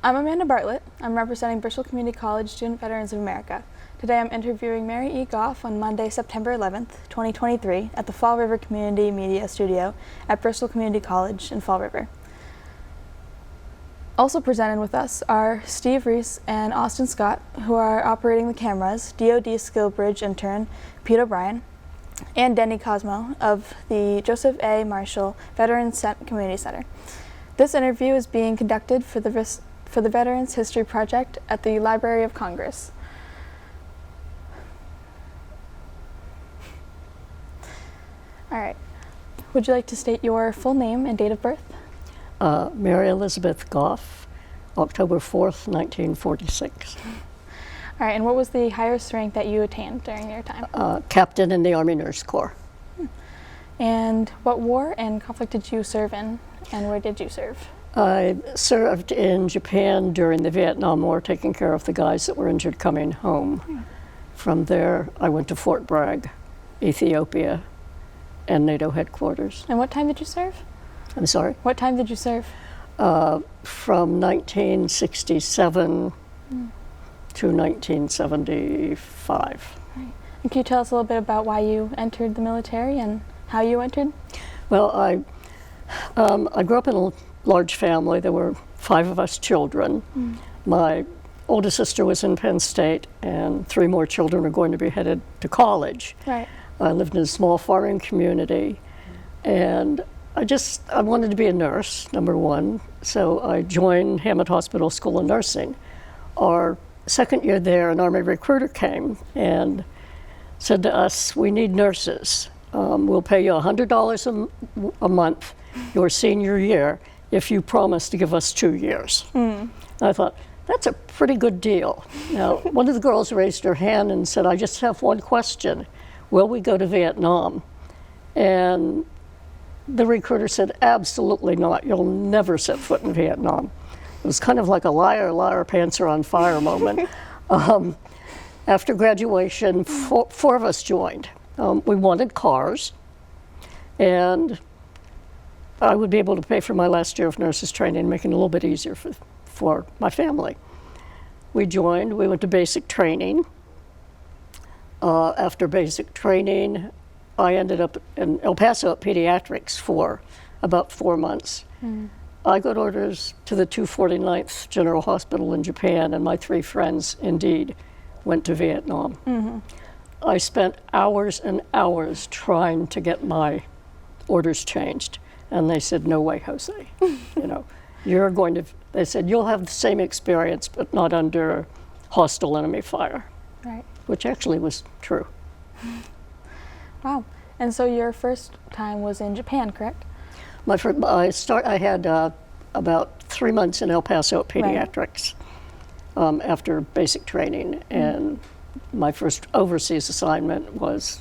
I'm Amanda Bartlett. I'm representing Bristol Community College Student Veterans of America. Today I'm interviewing Mary E. Goff on Monday, September 11th, 2023 at the Fall River Community Media Studio at Bristol Community College in Fall River. Also presented with us are Steve Reese and Austin Scott, who are operating the cameras, DoD Skillbridge intern Pete O'Brien, and Denny Cosmo of the Joseph A. Marshall Veterans Community Center. This interview is being conducted for the Veterans History Project at the Library of Congress. All right. Would you like to state your full name and date of birth? Mary Elizabeth Goff, October 4th, 1946. All right, and what was the highest rank that you attained during your time? Captain in the Army Nurse Corps. And what war and conflict did you serve in, and where did you serve? I served in Japan during the Vietnam War, taking care of the guys that were injured coming home. From there, I went to Fort Bragg, Ethiopia, and NATO headquarters. And what time did you serve? I'm sorry? What time did you serve? From 1967 to 1975. Right. And can you tell us a little bit about why you entered the military and how you entered? Well, I grew up in a large family. There were 5 of us children. My oldest sister was in Penn State, and 3 more children were going to be headed to college. Right. I lived in a small farming community, and I wanted to be a nurse, number one, so I joined Hammond Hospital School of Nursing. Our second year there, an Army recruiter came and said to us, "We need nurses. We'll pay you $100 a month your senior year if you promise to give us 2 years." I thought, that's a pretty good deal. Now, one of the girls raised her hand and said, "I just have one question. Will we go to Vietnam?" And the recruiter said, "Absolutely not. You'll never set foot in Vietnam." It was kind of like a liar, liar, pants are on fire moment. After graduation, 4 of us joined. We wanted cars, and I would be able to pay for my last year of nurses training, making it a little bit easier for my family. We joined, we went to basic training. After basic training, I ended up in El Paso at pediatrics for about 4 months. I got orders to the 249th General Hospital in Japan, and my 3 friends, indeed, went to Vietnam. I spent hours and hours trying to get my orders changed, and they said, "No way, Jose. They said, you'll have the same experience, but not under hostile enemy fire." Right. Which actually was true. Wow. And so your first time was in Japan, correct? I had about 3 months in El Paso at pediatrics after basic training, and my first overseas assignment was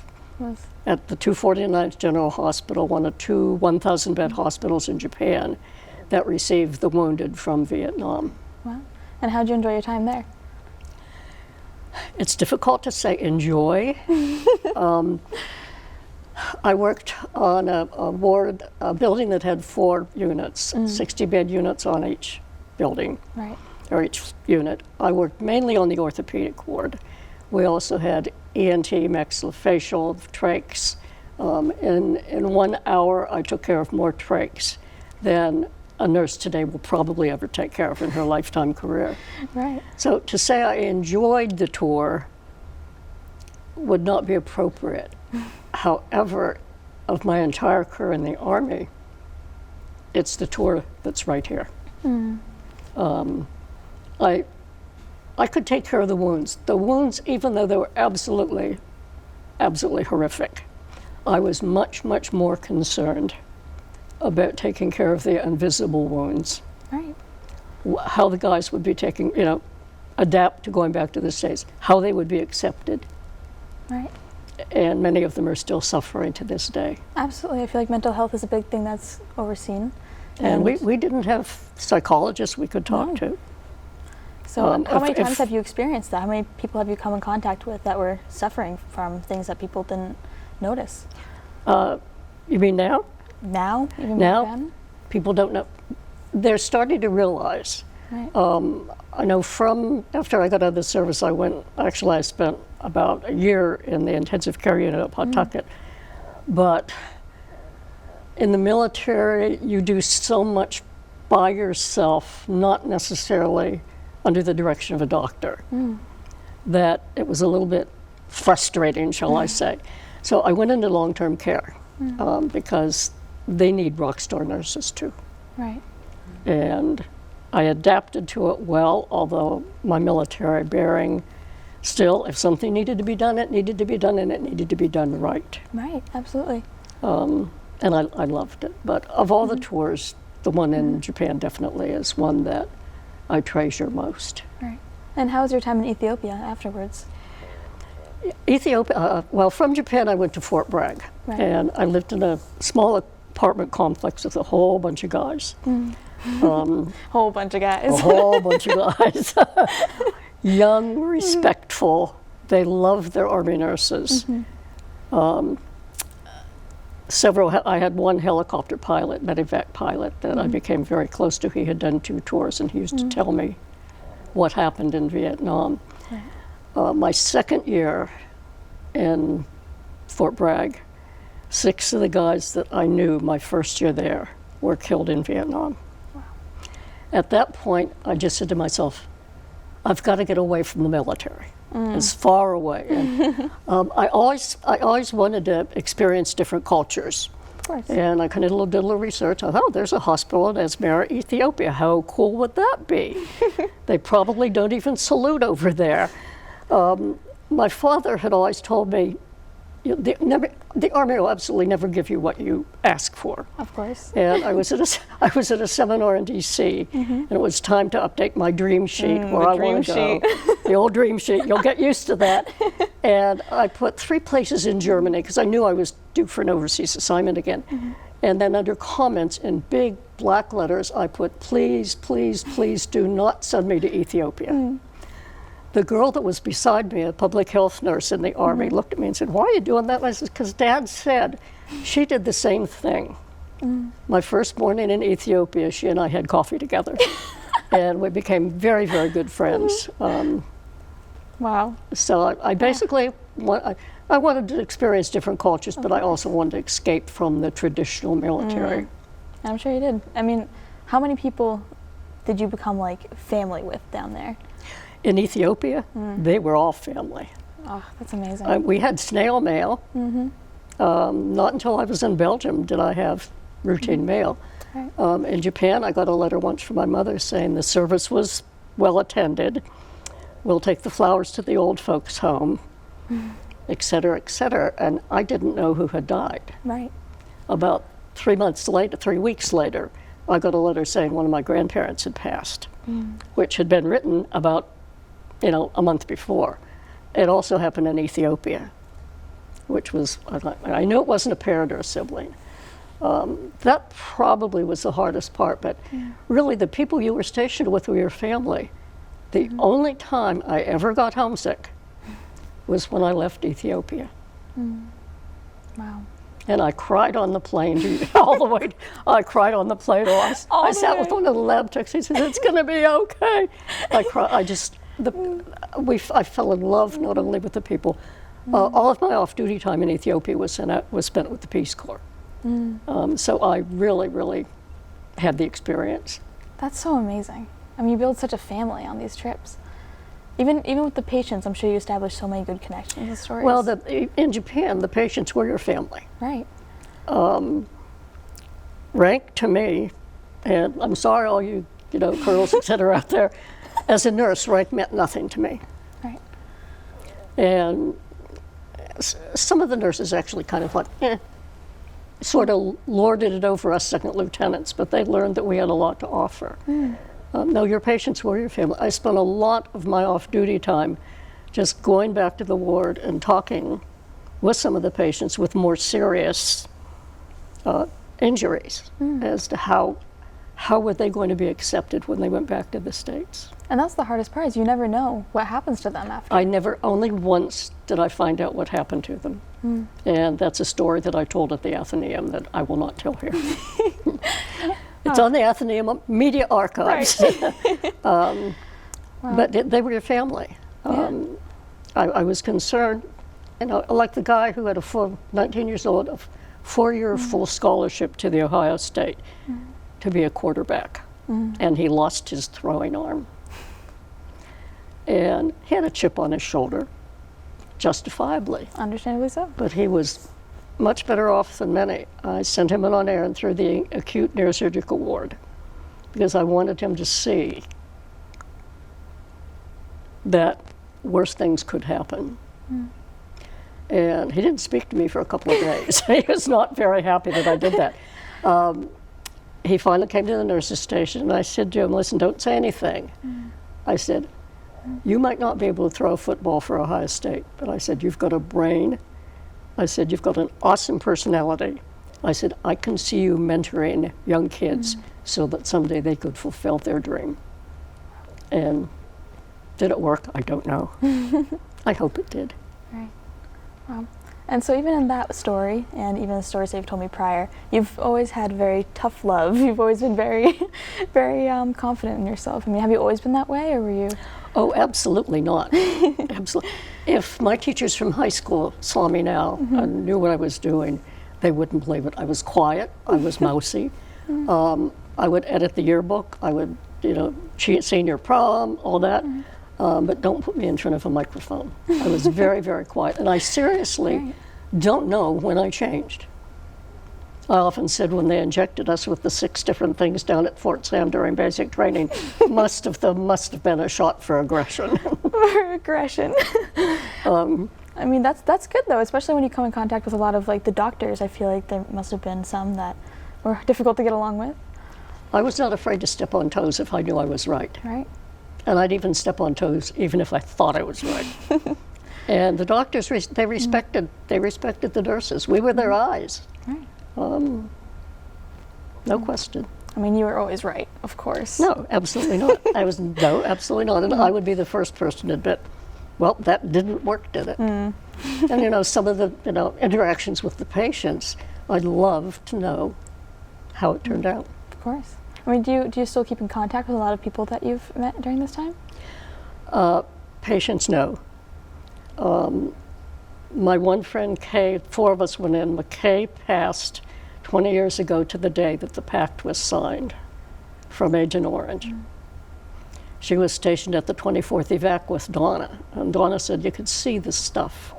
at the 249th General Hospital, one of 2 1,000-bed hospitals in Japan that received the wounded from Vietnam. Wow. And how did you enjoy your time there? It's difficult to say enjoy. I worked on a building that had 4 units, 60-bed units on each building, right, or each unit. I worked mainly on the orthopedic ward. We also had ENT, maxillofacial, trachs. In 1 hour, I took care of more trachs than a nurse today will probably ever take care of in her lifetime career. Right. So to say I enjoyed the tour would not be appropriate. However, of my entire career in the Army, it's the tour that's right here. I could take care of the wounds. The wounds, even though they were absolutely horrific, I was much, much more concerned about taking care of the invisible wounds. Right. How the guys would be adapt to going back to the States, how they would be accepted. Right. And many of them are still suffering to this day. Absolutely. I feel like mental health is a big thing that's overseen. And we didn't have psychologists we could talk to. So how many times have you experienced that? How many people have you come in contact with that were suffering from things that people didn't notice? You mean now? Now? Even Now, back then? people don't know. They're starting to realize Right. I know from after I got out of the service, I spent about a year in the intensive care unit at Pawtucket. But in the military, you do so much by yourself, not necessarily under the direction of a doctor, that it was a little bit frustrating, shall I say. So I went into long-term care because they need rock star nurses too. Right. And I adapted to it well, although my military bearing, still, if something needed to be done, it needed to be done, and it needed to be done right. Right, absolutely. And I loved it. But of all the tours, the one in Japan definitely is one that I treasure most. Right. And how was your time in Ethiopia afterwards? Ethiopia, well, from Japan I went to Fort Bragg. Right. And I lived in a small apartment complex with a whole bunch of guys. Whole bunch of guys. A whole bunch of guys. Young, respectful. They loved their Army nurses. I had one helicopter pilot, medevac pilot, that I became very close to. He had done 2 tours, and he used to tell me what happened in Vietnam. Right. My second year in Fort Bragg, 6 of the guys that I knew my first year there were killed in Vietnam. Wow. At that point, I just said to myself, I've got to get away from the military, as far away. And, I always wanted to experience different cultures. Of course. And I kind of did a little research. I thought, oh, there's a hospital in Asmara, Ethiopia. How cool would that be? They probably don't even salute over there. My father had always told me, the Army will absolutely never give you what you ask for. Of course. And I was at a seminar in D.C., and it was time to update my dream sheet where I want to go. The old dream sheet, you'll get used to that. And I put 3 places in Germany because I knew I was due for an overseas assignment again. And then under comments in big black letters, I put, please, please, please do not send me to Ethiopia. The girl that was beside me, a public health nurse in the Army, looked at me and said, why are you doing that? And I said, because Dad said she did the same thing. My first morning in Ethiopia, she and I had coffee together. And we became very, very good friends. Wow. So I basically, I wanted to experience different cultures, but I also wanted to escape from the traditional military. I'm sure you did. I mean, how many people did you become like family with down there? In Ethiopia, they were all family. Oh, that's amazing. We had snail mail. Not until I was in Belgium did I have routine mail. Right. In Japan, I got a letter once from my mother saying the service was well attended. We'll take the flowers to the old folks' home, et cetera, et cetera. And I didn't know who had died. Right. About 3 weeks later, I got a letter saying one of my grandparents had passed, which had been written about, a month before. It also happened in Ethiopia, which was, I knew it wasn't a parent or a sibling. That probably was the hardest part, but really the people you were stationed with were your family. The only time I ever got homesick was when I left Ethiopia. Wow. And I cried on the plane all the way. I cried on the plane. I sat with one of the lab techs. He said, "It's going to be okay." I cried. I fell in love not only with the people. All of my off-duty time in Ethiopia was spent with the Peace Corps. So I really, really had the experience. That's so amazing. I mean, you build such a family on these trips. Even with the patients, I'm sure you established so many good connections and stories. Well, in Japan, the patients were your family. Right. Rank to me, and I'm sorry all you colonels, et cetera, out there, as a nurse, rank meant nothing to me. Right. And some of the nurses actually kind of sort of lorded it over us second lieutenants, but they learned that we had a lot to offer. No, your patients were your family. I spent a lot of my off-duty time just going back to the ward and talking with some of the patients with more serious injuries as to how were they going to be accepted when they went back to the States. And that's the hardest part, is you never know what happens to them after. Only once did I find out what happened to them. And that's a story that I told at the Athenaeum that I will not tell here. It's on the Athenaeum Media Archives. Right. Wow. But they were your family. I was concerned, like the guy who had 19 years old, a 4-year full scholarship to the Ohio State to be a quarterback. And he lost his throwing arm. And he had a chip on his shoulder, justifiably. Understandably so. But he was much better off than many. I sent him on air and through the acute neurosurgical ward because I wanted him to see that worse things could happen. And he didn't speak to me for a couple of days. He was not very happy that I did that. He finally came to the nurse's station and I said to him, listen, don't say anything. I said, you might not be able to throw a football for Ohio State, but I said, you've got a brain. I said, you've got an awesome personality. I said, I can see you mentoring young kids so that someday they could fulfill their dream. And did it work? I don't know. I hope it did. Right. Wow. And so even in that story, and even the stories that you've told me prior, you've always had very tough love. You've always been very, very confident in yourself. I mean, have you always been that way, or were you? Oh, absolutely not. Absolutely. If my teachers from high school saw me now and knew what I was doing, they wouldn't believe it. I was quiet. I was mousy. I would edit the yearbook. I would, cheat senior prom, all that. But don't put me in front of a microphone. I was very, very quiet. And I seriously don't know when I changed. I often said when they injected us with the 6 different things down at Fort Sam during basic training, must have been a shot for aggression. For aggression. I mean, that's good though, especially when you come in contact with a lot of the doctors. I feel like there must have been some that were difficult to get along with. I was not afraid to step on toes if I knew I was right. Right. And I'd even step on toes even if I thought I was right. And the doctors, they respected the nurses. We were their eyes. Right. No question. I mean, you were always right, of course. No, absolutely not. No, absolutely not. And I would be the first person to admit, well, that didn't work, did it? And some of the interactions with the patients, I'd love to know how it turned out. Of course. I mean, do you still keep in contact with a lot of people that you've met during this time? Patients, no. My one friend, Kay, 4 of us went in. McKay passed 20 years ago to the day that the pact was signed from Agent Orange. She was stationed at the 24th evac with Donna, and Donna said you could see the stuff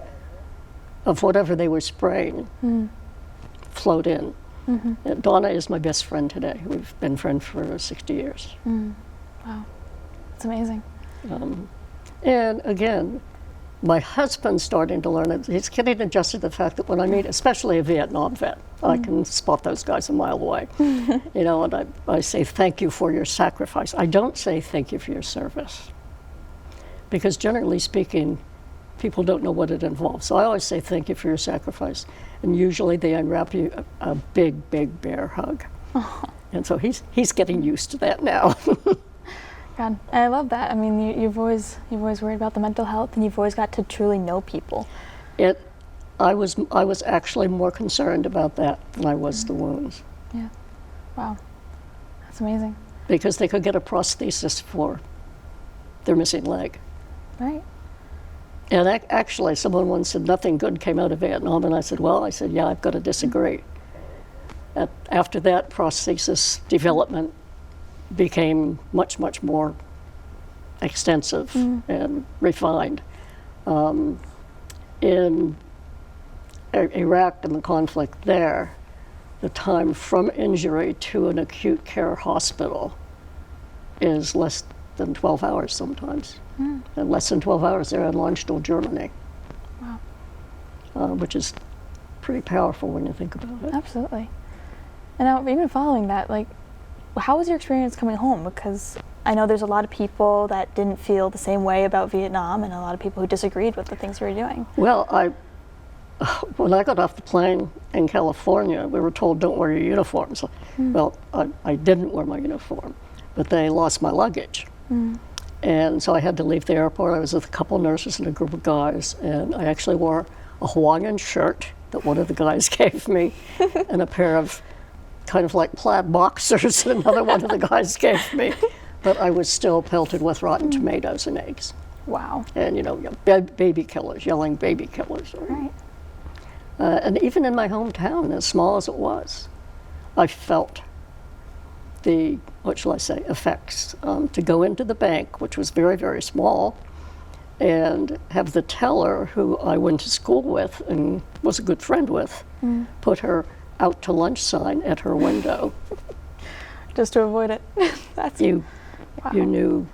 of whatever they were spraying float in. Donna is my best friend today. We've been friends for 60 years. Wow, that's amazing. And again, my husband's starting to learn it. He's getting adjusted to the fact that when I meet, especially a Vietnam vet, I can spot those guys a mile away. And I say, thank you for your sacrifice. I don't say thank you for your service. Because generally speaking, people don't know what it involves. So I always say thank you for your sacrifice. And usually they unwrap you a big, big bear hug. And so he's getting used to that now. God, and I love that. I mean, you've always worried about the mental health, and you've always got to truly know people. I was actually more concerned about that than I was the wounds. Yeah. Wow. That's amazing. Because they could get a prosthesis for their missing leg. Right. And actually, someone once said nothing good came out of Vietnam, and I said, yeah, I've got to disagree. After that, prosthesis development became much, much more extensive and refined. In Iraq and the conflict there, the time from injury to an acute care hospital is less than 12 hours sometimes. And less than 12 hours they're in Landstuhl, Germany. Wow. Which is pretty powerful when you think about it. Absolutely. And now, even following that, how was your experience coming home? Because I know there's a lot of people that didn't feel the same way about Vietnam, and a lot of people who disagreed with the things we were doing. Well, when I got off the plane in California, we were told, don't wear your uniforms. Well, I didn't wear my uniform, but they lost my luggage. And so I had to leave the airport. I was with a couple nurses and a group of guys, and I actually wore a Hawaiian shirt that one of the guys gave me and a pair of kind of like plaid boxers that another one of the guys gave me. But I was still pelted with rotten tomatoes and eggs. Wow. And, baby killers, yelling baby killers. Right. And even in my hometown, as small as it was, I felt the, what shall I say, effects. To go into the bank, which was very, very small, and have the teller, who I went to school with and was a good friend with, put her out to lunch sign at her window. Just to avoid it. That's You knew.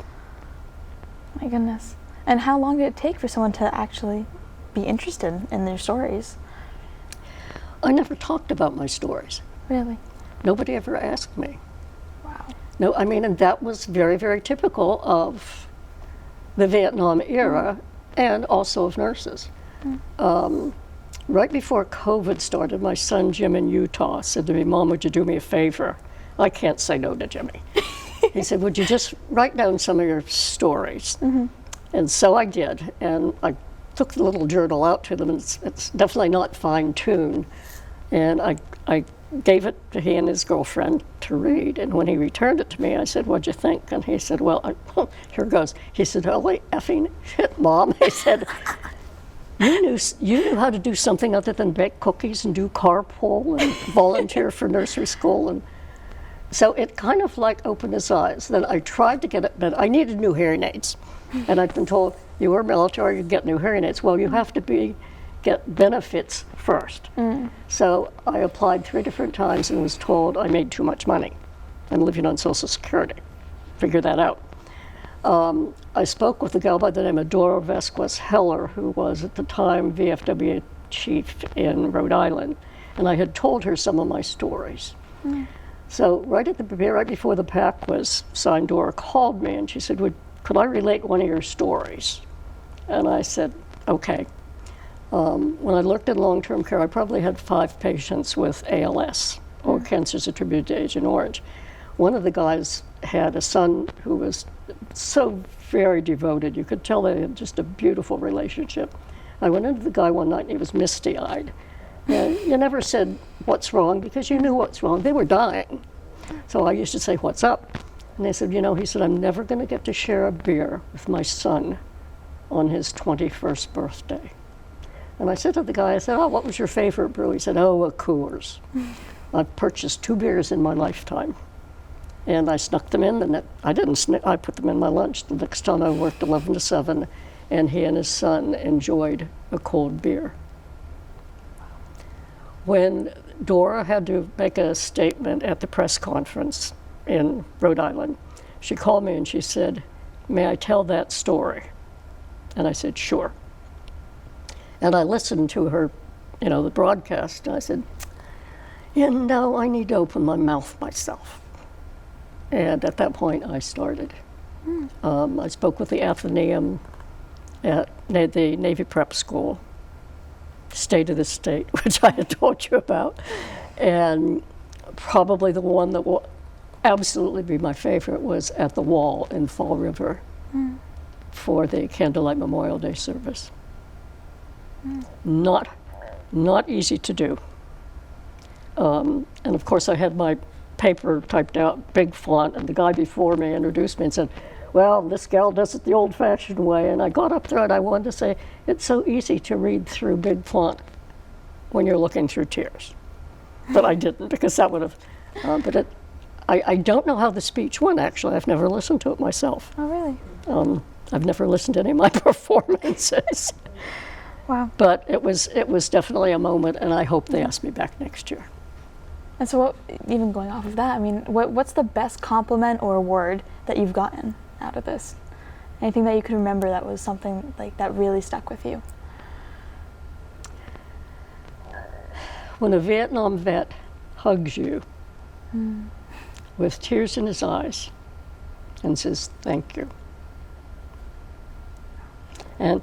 My goodness. And how long did it take for someone to actually be interested in their stories? I never talked about my stories. Really? Nobody ever asked me. Wow. No, I mean, and that was very, very typical of the Vietnam era and also of nurses. Right before COVID started, my son Jim in Utah said to me, "Mom, would you do me a favor?" I can't say no to Jimmy. He said, "Would you just write down some of your stories?" And so I did, and I took the little journal out to them, and it's definitely not fine-tuned. And I gave it to he and his girlfriend to read, and when he returned it to me, I said, "What'd you think?" And he said, "Well, here goes." He said, "Holy effing shit, Mom." He said, you knew how to do something other than bake cookies and do carpool and volunteer for nursery school." And so it kind of like opened his eyes. Then I tried to get it, but I needed new hearing aids. And I'd been told, you were military, you get new hearing aids. Well, you have to get benefits first. So I applied 3 different times and was told I made too much money. I'm living on Social Security. Figure that out. I spoke with a gal by the name of Dora Vesquez Heller, who was at the time VFW chief in Rhode Island. And I had told her some of my stories. So right before the pact was signed, Dora called me and she said, could I relate one of your stories? And I said, okay. When I looked at long-term care, I probably had 5 patients with ALS, or cancers attributed to Agent Orange. One of the guys had a son who was so very devoted. You could tell they had just a beautiful relationship. I went into the guy one night and he was misty-eyed. And you never said, "What's wrong?" because you knew what's wrong. They were dying. So I used to say, "What's up?" And they said, he said, "I'm never going to get to share a beer with my son on his 21st birthday." And I said to the guy, I said, "Oh, what was your favorite brew?" He said, "Oh, a Coors." I've purchased 2 beers in my lifetime. And I snuck them in, and I didn't sneak, I put them in my lunch. The next time I worked 11 to 7, and he and his son enjoyed a cold beer. When Dora had to make a statement at the press conference in Rhode Island, she called me and she said, "May I tell that story?" And I said, "Sure." And I listened to her, the broadcast, and I said, I need to open my mouth myself. And at that point, I started. I spoke with the Athenaeum at the Navy Prep School, State of the State, which I had told you about. And probably the one that will absolutely be my favorite was at the Wall in Fall River for the Candlelight Memorial Day service. Not easy to do. And of course, I had my paper typed out, big font, and the guy before me introduced me and said, "Well, this gal does it the old-fashioned way." And I got up there and I wanted to say, it's so easy to read through big font when you're looking through tears. But I didn't, because that would have, I don't know how the speech went, actually. I've never listened to it myself. Oh, really? I've never listened to any of my performances. Wow. But it was definitely a moment, and I hope they ask me back next year. And so even going off of that, I mean, what's the best compliment or award that you've gotten out of this? Anything that you could remember that was something like that really stuck with you? When a Vietnam vet hugs you with tears in his eyes and says, "Thank you." And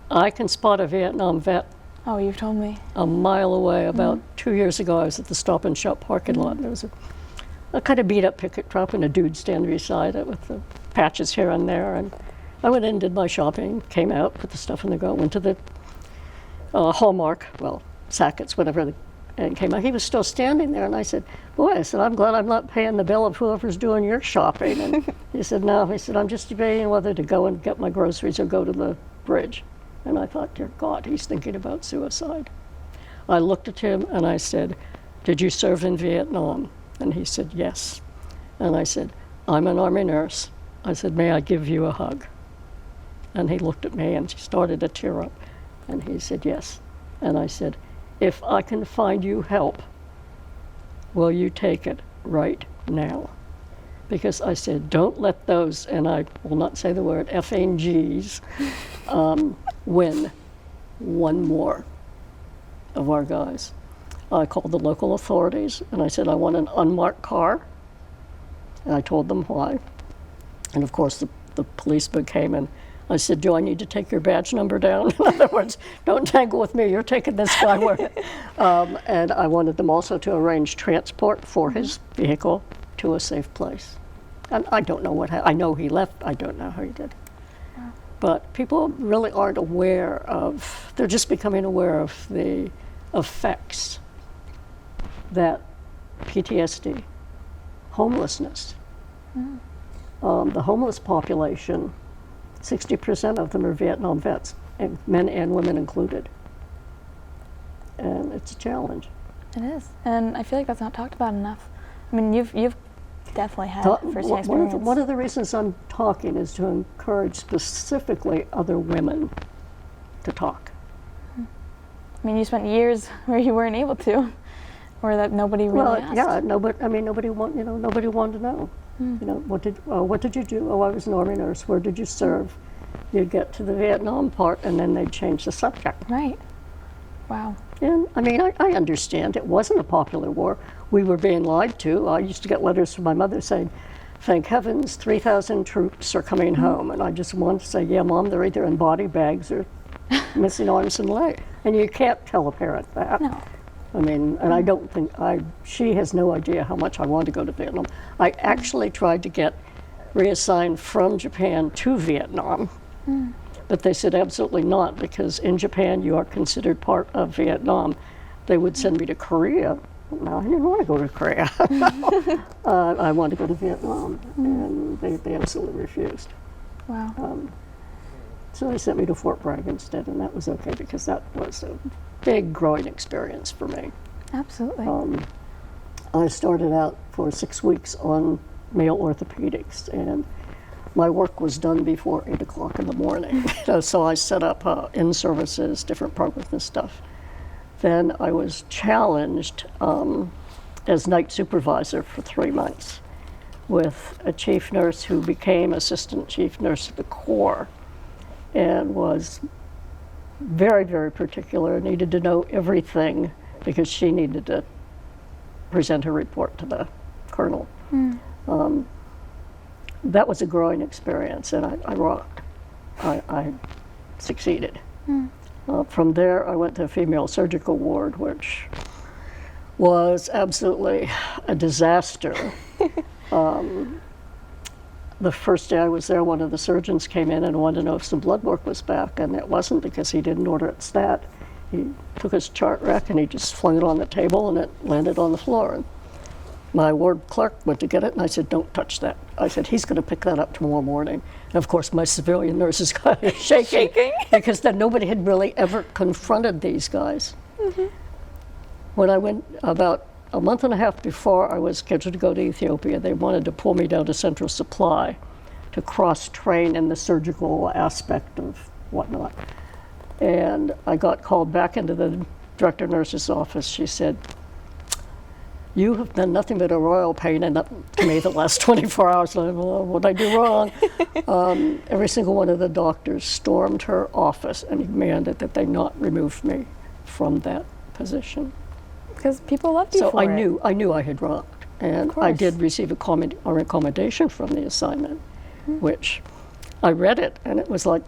I can spot a Vietnam vet Oh, you've told me. a mile away. About 2 years ago, I was at the Stop and Shop parking lot, and there was a kind of beat-up pickup truck and a dude standing beside it with the patches here and there. And I went in, did my shopping, came out, put the stuff in the go, went to the Hallmark, Sackett's, whatever, and came out. He was still standing there, and I said, boy, I said, I'm glad I'm not paying the bill of whoever's doing your shopping. And he said, no. He said, I'm just debating whether to go and get my groceries or go to the bridge. And I thought, dear God, he's thinking about suicide. I looked at him and I said, did you serve in Vietnam? And he said, yes. And I said, I'm an Army nurse. I said, may I give you a hug? And he looked at me and she started to tear up. And he said, yes. And I said, if I can find you help, will you take it right now? Because I said, don't let those, and I will not say the word, effing G's, win one more of our guys. I called the local authorities and I said, I want an unmarked car. And I told them why. And of course the policeman came and I said, do I need to take your badge number down? In other words, don't tangle with me, you're taking this guy where. And I wanted them also to arrange transport for his vehicle to a safe place. And I don't know what happened. I know he left, I don't know how he did. Wow. But people really aren't aware of, they're just becoming aware of the effects that PTSD, homelessness, the homeless population, 60% of them are Vietnam vets, and men and women included. And it's a challenge. It is, and I feel like that's not talked about enough. I mean, you've definitely had first-hand experience. One of the reasons I'm talking is to encourage specifically other women to talk. I mean, you spent years where you weren't able to, or that nobody really asked. Yeah, nobody wanted to know. You know, what did you do? Oh, I was an Army nurse. Where did you serve? You'd get to the Vietnam part, and then they'd change the subject. Right. Wow. And I mean, I understand it wasn't a popular war. We were being lied to. I used to get letters from my mother saying, thank heavens, 3,000 troops are coming home. And I just wanted to say, yeah, Mom, they're either in body bags or missing arms and legs. And you can't tell a parent that. No. I mean, and I don't think, she has no idea how much I wanted to go to Vietnam. I actually tried to get reassigned from Japan to Vietnam, but they said absolutely not, because in Japan you are considered part of Vietnam. They would send me to Korea. No, I didn't want to go to Korea. I wanted to go to Vietnam, and they absolutely refused. Wow. So they sent me to Fort Bragg instead, and that was okay, because that was a big growing experience for me. Absolutely. I started out for 6 weeks on male orthopedics, and my work was done before 8 o'clock in the morning. So I set up in-services, different programs and stuff. Then I was challenged as night supervisor for 3 months with a chief nurse who became assistant chief nurse of the Corps and was very, very particular, needed to know everything because she needed to present her report to the colonel. That was a growing experience, and I rocked. I succeeded. From there, I went to a female surgical ward, which was absolutely a disaster. The first day I was there, one of the surgeons came in and wanted to know if some blood work was back, and it wasn't because he didn't order it stat. He took his chart rack and he just flung it on the table, and it landed on the floor. And my ward clerk went to get it, and I said, don't touch that. I said, he's going to pick that up tomorrow morning. And of course, my civilian nurses got shaking because then nobody had really ever confronted these guys. When I went about a month and a half before I was scheduled to go to Ethiopia, they wanted to pull me down to Central Supply to cross-train in the surgical aspect of whatnot. And I got called back into the director nurse's office. She said, you have been nothing but a royal pain in to me the last 24 hours. Like, well, what did I do wrong? Every single one of the doctors stormed her office and demanded that they not remove me from that position. Because people loved you so for it. I knew I had rocked, and I did receive a recommendation from the assignment, which I read it, and it was like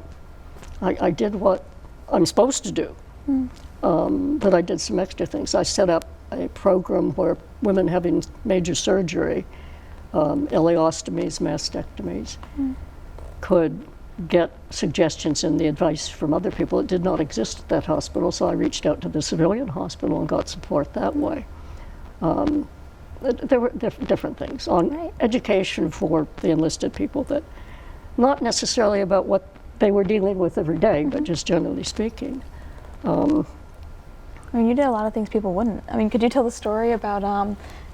I did what I'm supposed to do, but I did some extra things. I set up a program where women having major surgery, ileostomies, mastectomies, could get suggestions and the advice from other people. It did not exist at that hospital, so I reached out to the civilian hospital and got support that way. There were different things on education for the enlisted people, that not necessarily about what they were dealing with every day, but just generally speaking. I mean, you did a lot of things people wouldn't. I mean, could you tell the story about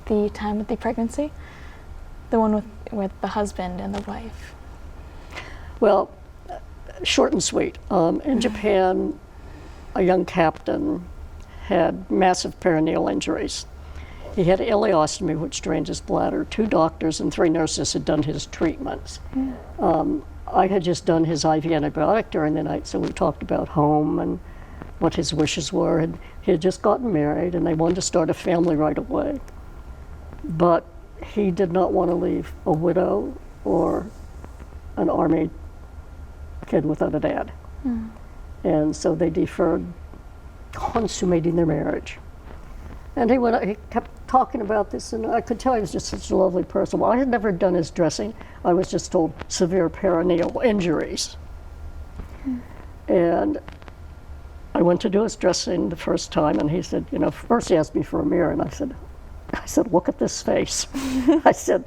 the time with the pregnancy? The one with the husband and the wife. Well, short and sweet. In Japan, a young captain had massive perineal injuries. He had ileostomy, which drained his bladder. 2 doctors and 3 nurses had done his treatments. I had just done his IV antibiotic during the night, so we talked about home and what his wishes were. And he had just gotten married, and they wanted to start a family right away. But he did not want to leave a widow or an Army kid without a dad. And so they deferred consummating their marriage. And he kept talking about this, and I could tell he was just such a lovely person. Well, I had never done his dressing. I was just told severe perineal injuries. And I went to do his dressing the first time, and he said, first he asked me for a mirror, and I said, look at this face. I said,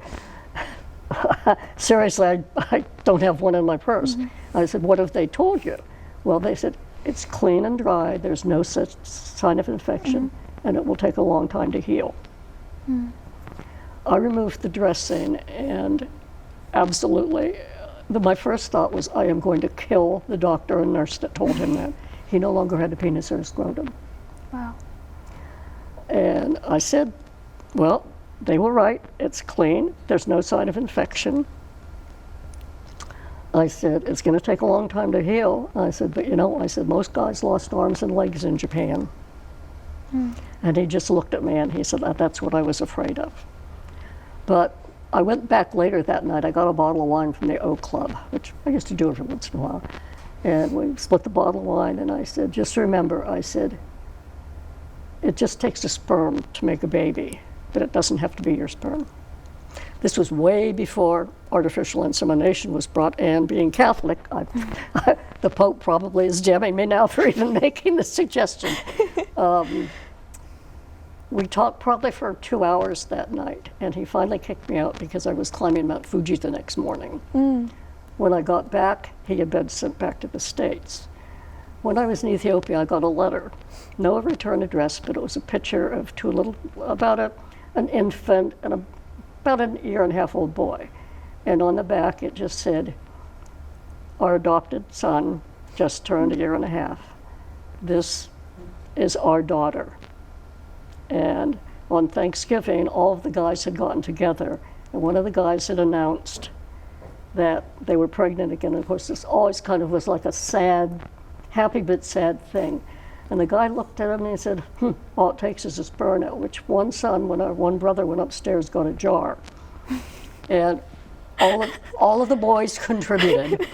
seriously, I don't have one in my purse. I said, what have they told you? Well, they said, it's clean and dry, there's no such sign of infection, and it will take a long time to heal. I removed the dressing, and absolutely, my first thought was, I am going to kill the doctor and nurse that told him that. He no longer had a penis or a scrotum. Wow. And I said, well, they were right, it's clean, there's no sign of infection. I said, it's going to take a long time to heal. I said, but I said, most guys lost arms and legs in Japan. And he just looked at me and he said, that's what I was afraid of. But I went back later that night. I got a bottle of wine from the O Club, which I used to do every once in a while. And we split the bottle of wine, and I said, just remember, I said, it just takes a sperm to make a baby, but it doesn't have to be your sperm. This was way before artificial insemination was brought, and being Catholic, the Pope probably is jamming me now for even making the suggestion. We talked probably for 2 hours that night, and he finally kicked me out because I was climbing Mount Fuji the next morning. When I got back, he had been sent back to the States. When I was in Ethiopia, I got a letter. No return address, but it was a picture of about an infant and about an 1.5-year-old boy. And on the back, it just said, our adopted son just turned 1.5 years. This is our daughter. And on Thanksgiving, all of the guys had gotten together, and one of the guys had announced that they were pregnant again. And of course, this always kind of was like a sad, happy but sad thing. And the guy looked at him and he said, all it takes is a sperm, at which one brother went upstairs, got a jar. And all of the boys contributed.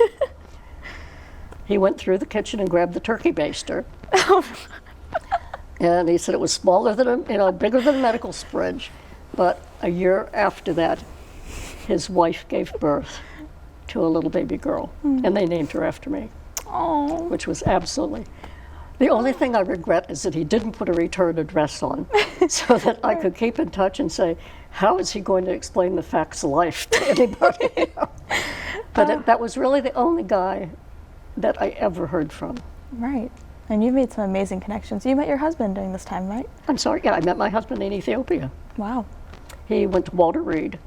He went through the kitchen and grabbed the turkey baster. And he said it was smaller than bigger than a medical syringe. But a year after that, his wife gave birth to a little baby girl, and they named her after me. Oh. Which was absolutely. The only thing I regret is that he didn't put a return address on, so that I could keep in touch and say, how is he going to explain the facts of life to anybody? But that was really the only guy that I ever heard from. Right. And you've made some amazing connections. You met your husband during this time, right? I'm sorry, yeah, I met my husband in Ethiopia. Wow. He went to Walter Reed.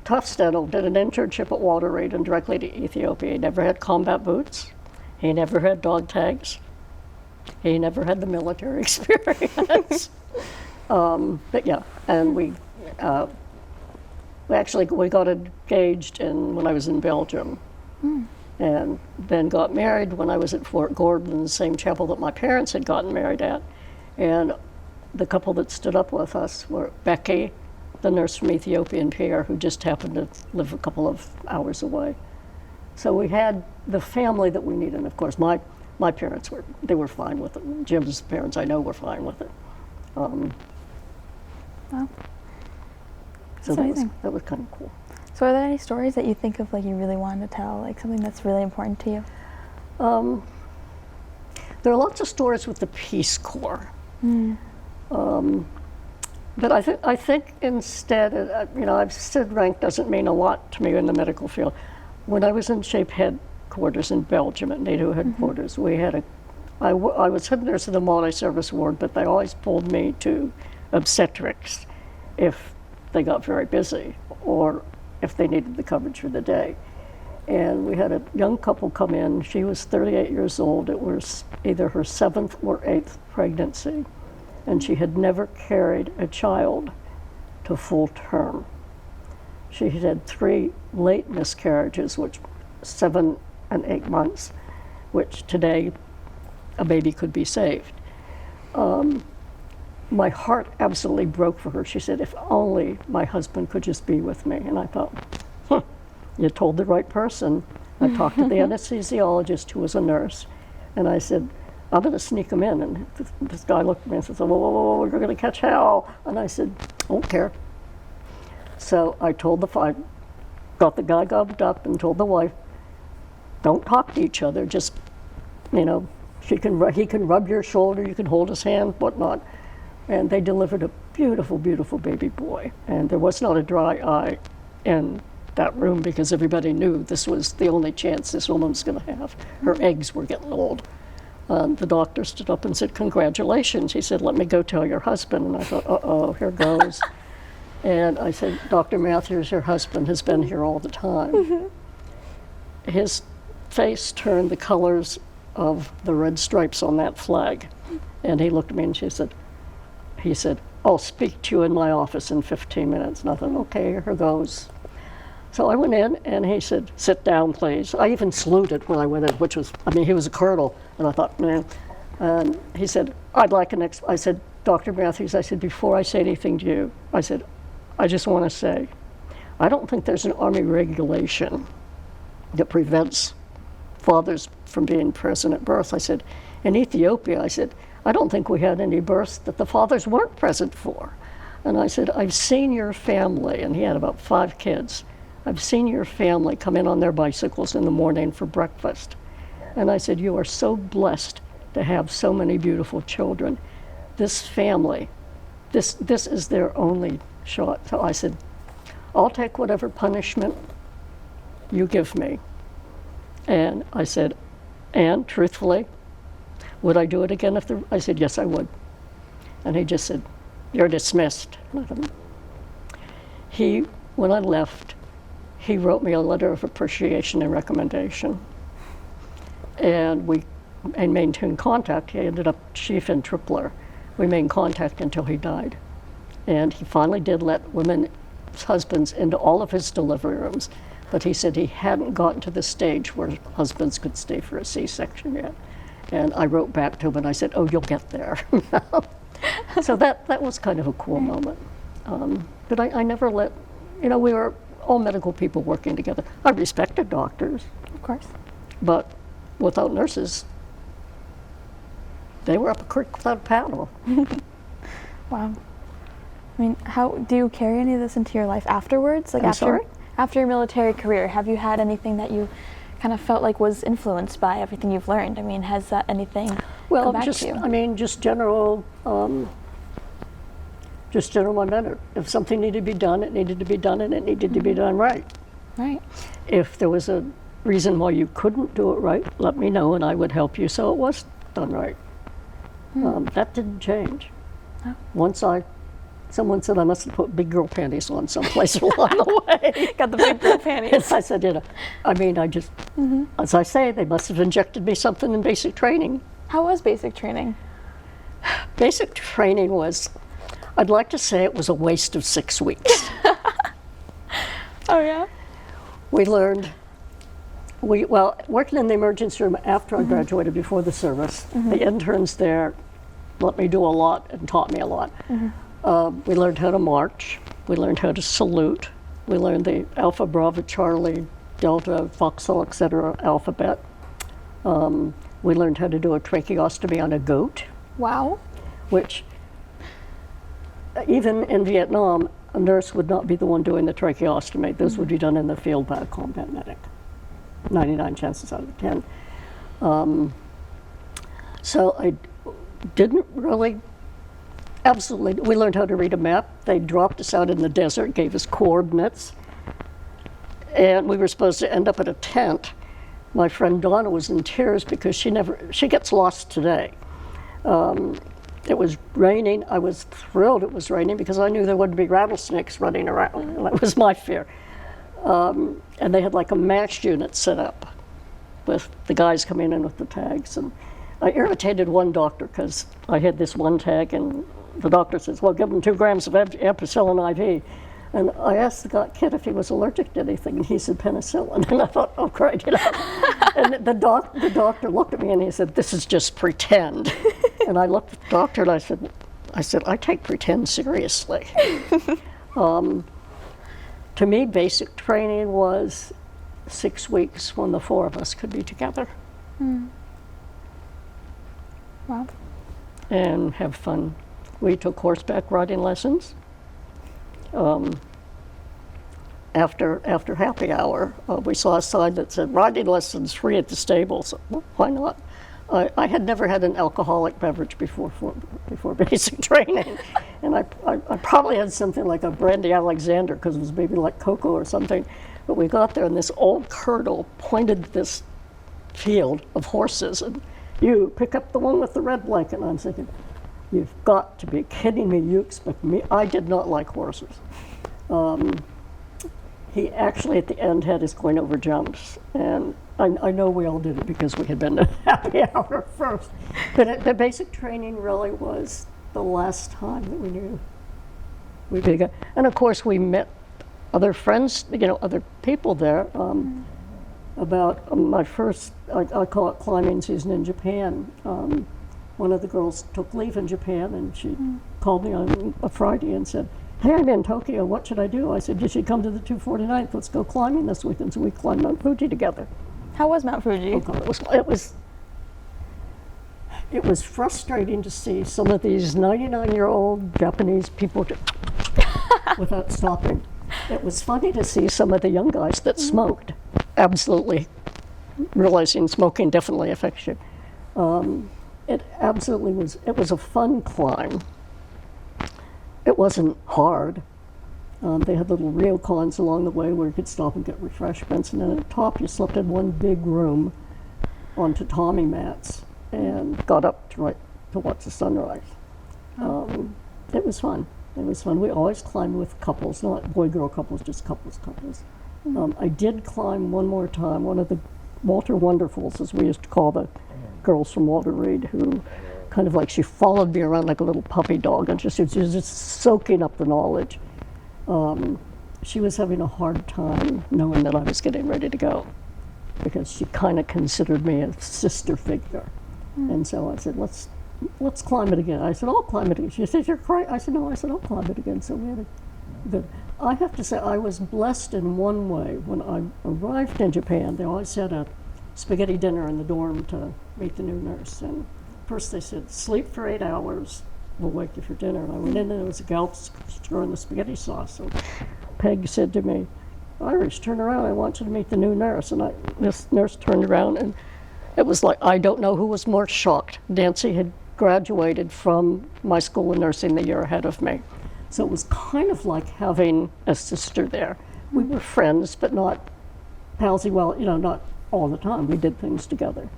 Tough Steno did an internship at Walter Reed and directly to Ethiopia. He never had combat boots. He never had dog tags. He never had the military experience. But yeah, and we got engaged when I was in Belgium. And then got married when I was at Fort Gordon in the same chapel that my parents had gotten married at. And the couple that stood up with us were Becky, the nurse from Ethiopia, and Pierre, who just happened to live a couple of hours away. So we had the family that we needed. And of course, my parents were fine with it. Jim's parents, I know, were fine with it. Wow. So that was kind of cool. So are there any stories that you think of like you really wanted to tell, like something that's really important to you? There are lots of stories with the Peace Corps. But I think instead, I've said rank doesn't mean a lot to me in the medical field. When I was in SHAPE headquarters in Belgium, at NATO headquarters, we had I was head nurse in the multi-service ward, but they always pulled me to obstetrics if they got very busy or if they needed the coverage for the day. And we had a young couple come in. She was 38 years old. It was either her 7th or 8th pregnancy. And she had never carried a child to full term. She had had 3 late miscarriages, which 7 and 8 months, which today a baby could be saved. My heart absolutely broke for her. She said, if only my husband could just be with me. And I thought, you told the right person. I talked to the anesthesiologist who was a nurse, and I said, I'm going to sneak him in. And this guy looked at me and said, whoa, whoa, whoa, you're going to catch hell. And I said, I don't care. So I got the guy gobbled up and told the wife, don't talk to each other, just, he can rub your shoulder, you can hold his hand, whatnot. And they delivered a beautiful, beautiful baby boy. And there was not a dry eye in that room because everybody knew this was the only chance this woman was going to have. Her eggs were getting old. The doctor stood up and said, congratulations. He said, let me go tell your husband. And I thought, uh-oh, here goes. And I said, Dr. Matthews, your husband has been here all the time. His face turned the colors of the red stripes on that flag. And he looked at me and he said, I'll speak to you in my office in 15 minutes. And I thought, okay, here goes. So I went in, and he said, sit down, please. I even saluted when I went in, he was a colonel, and I thought, man. And he said, I said, Dr. Matthews, I said, before I say anything to you, I said, I just want to say, I don't think there's an Army regulation that prevents fathers from being present at birth. I said, in Ethiopia, I said, I don't think we had any births that the fathers weren't present for. And I said, I've seen your family, and he had about 5 kids. I've seen your family come in on their bicycles in the morning for breakfast. And I said, you are so blessed to have so many beautiful children. This family, this is their only shot. So I said, I'll take whatever punishment you give me. And I said, and truthfully, would I do it again I said, yes, I would. And he just said, you're dismissed. When I left, he wrote me a letter of appreciation and recommendation. And we maintained contact. He ended up chief in Tripler. We maintained contact until he died. And he finally did let women's husbands into all of his delivery rooms. But he said he hadn't gotten to the stage where husbands could stay for a C-section yet. And I wrote back to him and I said, oh, you'll get there. So that was kind of a cool moment. But I never let, we were all medical people working together. I respected doctors. Of course. But without nurses, they were up a creek without a paddle. Wow. How do you carry any of this into your life afterwards? Like sorry? After your military career, have you had anything that you kind of felt like was influenced by everything you've learned? Has that anything come back to you? Just general momentum. If something needed to be done, it needed to be done, and it needed to be done right. Right. If there was a reason why you couldn't do it right, let me know, and I would help you so it was done right. That didn't change. Oh. Someone said I must have put big girl panties on someplace along the way. Got the big girl panties. I said, as I say, they must have injected me something in basic training. How was basic training? Basic training was, I'd like to say it was a waste of 6 weeks. Oh, yeah? We learned, working in the emergency room after I graduated before the service, the interns there let me do a lot and taught me a lot. We learned how to march. We learned how to salute. We learned the Alpha, Bravo, Charlie, Delta, Foxtrot, etc. alphabet. We learned how to do a tracheostomy on a goat. Wow. Which, even in Vietnam, a nurse would not be the one doing the tracheostomy. This would be done in the field by a combat medic. 99 chances out of 10. So I didn't really, absolutely, we learned how to read a map. They dropped us out in the desert, gave us coordinates, and we were supposed to end up at a tent. My friend Donna was in tears because she gets lost today. It was raining. I was thrilled it was raining because I knew there wouldn't be rattlesnakes running around, and that was my fear. And they had like a MASH unit set up with the guys coming in with the tags. And I irritated one doctor because I had this one tag, and the doctor says, well, give him 2 grams of ampicillin IV. And I asked the kid if he was allergic to anything, and he said penicillin. And I thought, oh, great, And the doctor looked at me and he said, this is just pretend. And I looked at the doctor and I said, I take pretend seriously. To me, basic training was 6 weeks when the 4 of us could be together. Wow. And have fun. We took horseback riding lessons. After happy hour, we saw a sign that said riding lessons free at the stable. So well, why not? I had never had an alcoholic beverage before basic training, and I probably had something like a brandy Alexander because it was maybe like cocoa or something. But we got there, and this old colonel pointed this field of horses, and you pick up the one with the red blanket. And I'm thinking, you've got to be kidding me! You expect me? I did not like horses. He actually at the end had us going over jumps, and I know we all did it because we had been to happy hour first. But the basic training really was the last time that we knew we could go. And of course we met other friends, other people there. About my first, I call it climbing season in Japan. One of the girls took leave in Japan, and she called me on a Friday and said, hey, I'm in Tokyo, what should I do? I said, you should come to the 249th, let's go climbing this weekend. So we climbed Mount Fuji together. How was Mount Fuji? Oh God, it was frustrating to see some of these 99-year-old Japanese people without stopping. It was funny to see some of the young guys that smoked, absolutely realizing smoking definitely affects you. It absolutely was, it was a fun climb. It wasn't hard. They had little ryokans along the way where you could stop and get refreshments. And then at the top, you slept in one big room on tatami mats and got up to watch the sunrise. It was fun. It was fun. We always climbed with couples, not boy-girl couples, just couples. I did climb one more time, one of the Walter Wonderfuls, as we used to call the girls from Walter Reed, who kind of like she followed me around like a little puppy dog, and she was just soaking up the knowledge. She was having a hard time knowing that I was getting ready to go because she kind of considered me a sister figure. And so I said, let's climb it again. I said, I'll climb it again. She said, you're crying. I said, no, I'll climb it again. So we had a good. I have to say, I was blessed in one way. When I arrived in Japan, they always had a spaghetti dinner in the dorm to meet the new nurse. And first they said, sleep for 8 hours, we'll wake you for dinner. And I went in and there was a gal stirring the spaghetti sauce. So Peg said to me, Irish, turn around, I want you to meet the new nurse. And this nurse turned around, and it was like, I don't know who was more shocked. Nancy had graduated from my school of nursing the year ahead of me. So it was kind of like having a sister there. We were friends, but not palsy, not all the time. We did things together.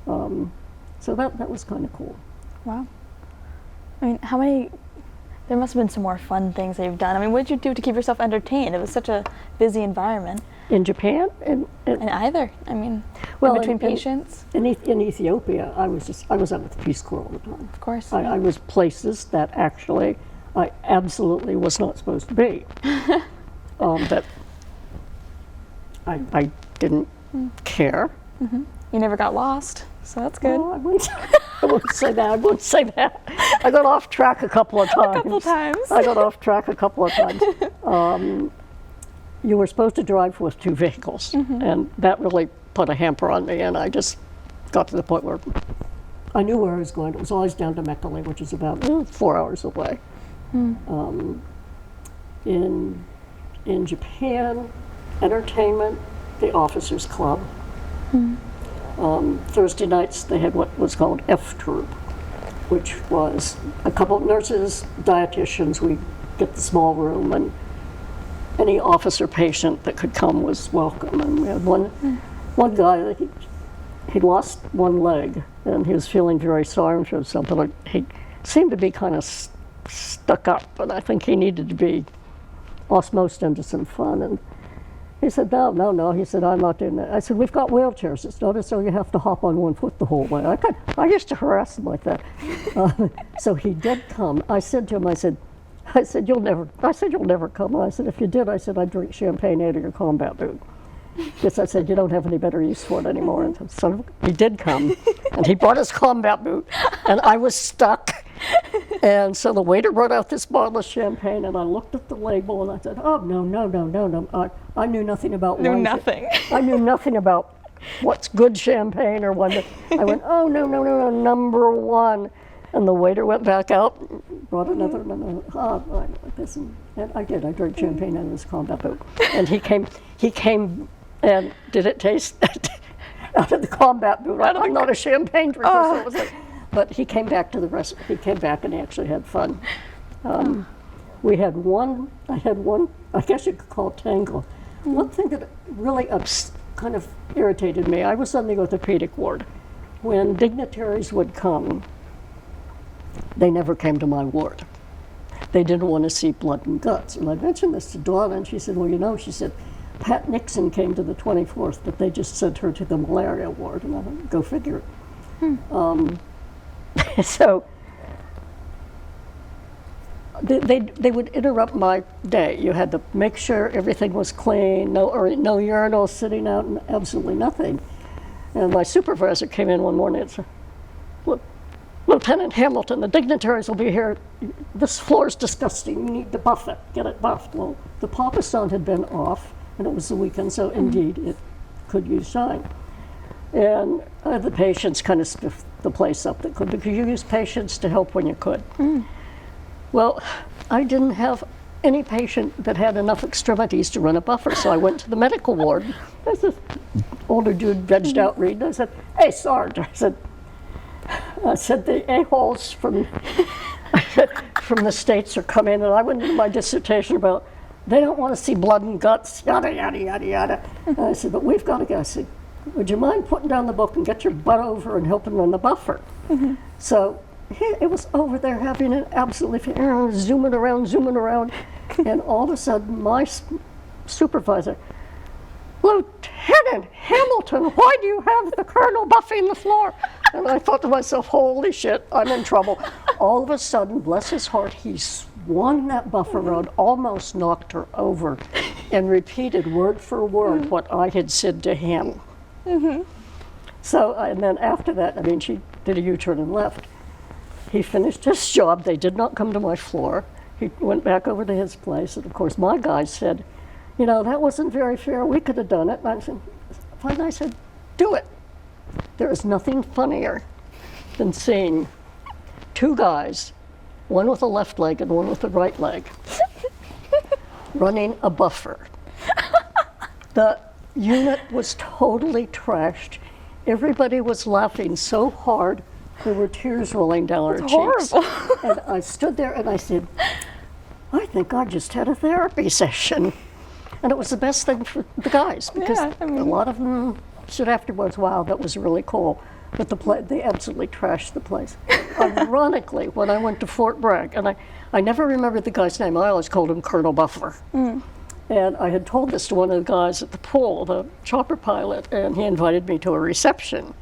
So that was kind of cool. Wow. I mean, there must have been some more fun things that you've done. I mean, what did you do to keep yourself entertained? It was such a busy environment. In Japan? In either. I mean, in between patients? In Ethiopia, I was out with the Peace Corps all the time. Of course. I was places that actually I absolutely was not supposed to be. That I didn't care. You never got lost, so that's good. Oh, I wouldn't say that. I got off track a couple of times. I got off track a couple of times. You were supposed to drive with 2 vehicles, and that really put a hamper on me, and I just got to the point where I knew where I was going. It was always down to Mekelle, which is about 4 hours away. In Japan, entertainment, the Officers Club. Thursday nights they had what was called F Troop, which was a couple of nurses, dietitians. We get the small room, and any officer patient that could come was welcome. And we had one guy that he'd lost one leg, and he was feeling very sorry for himself, but he seemed to be kind of stuck up, and I think he needed to be osmosed into some fun. And he said, no. He said, I'm not doing that. I said, we've got wheelchairs. It's not as though you have to hop on one foot the whole way. I used to harass him like that. So he did come. I said to him, I said, you'll never come. I said, if you did, I said, I'd drink champagne out of your combat boot. Because I said, you don't have any better use for it anymore. And so he did come, and he brought his combat boot, and I was stuck. And so the waiter brought out this bottle of champagne, and I looked at the label, and I said, oh, no. I knew nothing about wine. Nothing. I knew nothing about what's good champagne or what. I went, oh, no, number one. And the waiter went back out, brought another, I like this. And I did. I drank champagne out of his combat boot. And he came and did it taste out of the combat boot. I'm not a champagne drinker, so it was like, but he came back to the rest. He came back and he actually had fun. I had one, I guess you could call it tango. One thing that really kind of irritated me, I was on the orthopedic ward. When dignitaries would come, they never came to my ward. They didn't want to see blood and guts. And I mentioned this to Dawn, and she said, well, she said, Pat Nixon came to the 24th, but they just sent her to the malaria ward. And I went, go figure it. So they would interrupt my day. You had to make sure everything was clean, no urinals sitting out, and absolutely nothing. And my supervisor came in one morning and said, look, Lieutenant Hamilton, the dignitaries will be here. This floor is disgusting. You need to buff it, get it buffed. Well, the Papasan had been off, and it was the weekend, so indeed it could use shine. And the patients kind of spiffed the place up that could, because you use patients to help when you could. Well, I didn't have any patient that had enough extremities to run a buffer, so I went to the medical ward. There's this older dude vegged out reading. I said, hey, Sarge, I said, the a-holes from the States are coming, and I went into my dissertation about, they don't want to see blood and guts, yada, yada, yada, yada. And I said, but we've got to go. I said, would you mind putting down the book and get your butt over and helping run the buffer? So it was over there having an absolutely, zooming around, and all of a sudden my supervisor, Lieutenant Hamilton, why do you have the colonel buffing the floor? And I thought to myself, holy shit, I'm in trouble. All of a sudden, bless his heart, he swung that buffer around, almost knocked her over, and repeated word for word what I had said to him. So, and then after that, she did a U-turn and left. He finished his job. They did not come to my floor. He went back over to his place, and of course my guys said, that wasn't very fair. We could have done it. And I said, fine. I said, do it. There is nothing funnier than seeing two guys, one with a left leg and one with a right leg, running a buffer. The unit was totally trashed. Everybody was laughing so hard, there were tears rolling down our cheeks. Horrible. And I stood there and I said, I think I just had a therapy session. And it was the best thing for the guys, because a lot of them said afterwards, wow, that was really cool. But they absolutely trashed the place. Ironically, when I went to Fort Bragg, and I never remembered the guy's name, I always called him Colonel Buffer. And I had told this to one of the guys at the pool, the chopper pilot, and he invited me to a reception.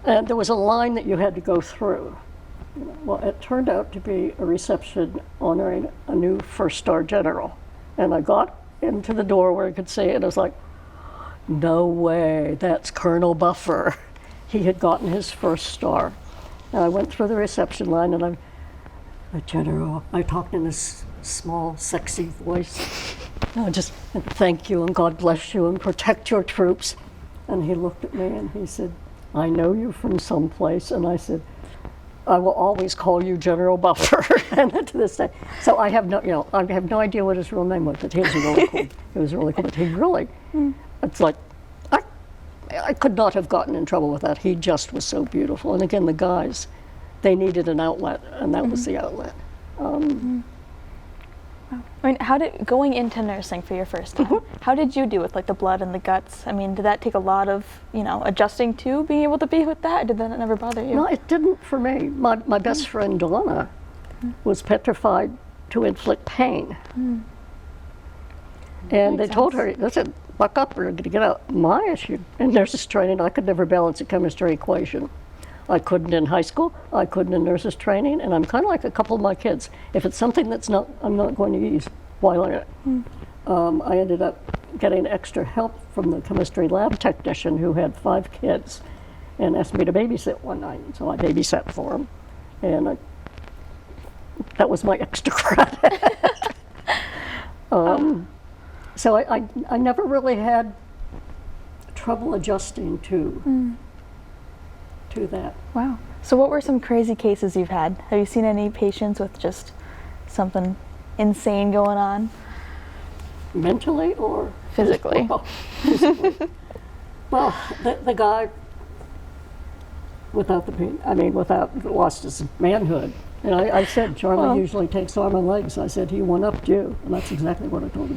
And there was a line that you had to go through. Well, it turned out to be a reception honoring a new first-star general. And I got into the door where I could see it, and I was like, no way, that's Colonel Buffer. He had gotten his first star. And I went through the reception line, and General, I talked in this small, sexy voice. Just thank you, and God bless you, and protect your troops. And he looked at me, and he said, I know you from someplace. And I said, I will always call you General Buffer, and to this day. So I have no idea what his real name was, but he was really cool. He was really cool, but he really, it's like, I could not have gotten in trouble with that. He just was so beautiful. And again, the guys, they needed an outlet, and that was the outlet. I mean, going into nursing for your first time, how did you do with like the blood and the guts? I mean, did that take a lot of, adjusting to being able to be with that? Or did that never bother you? No, it didn't for me. My best friend, Donna, was petrified to inflict pain. And they told her, they said, buck up, we're going to get out. My issue in nurses training, I could never balance a chemistry equation. I couldn't in high school, I couldn't in nurses training, and I'm kind of like a couple of my kids. If it's something I'm not going to use, why learn it? I ended up getting extra help from the chemistry lab technician who had 5 kids and asked me to babysit one night. So I babysat for him, and that was my extra credit. So I never really had trouble adjusting to that. Wow. So what were some crazy cases you've had? Have you seen any patients with just something insane going on? Mentally or physically? Well, the guy without lost his manhood. And I said, Charlie usually takes arm and legs. I said, he one-upped you. And that's exactly what I told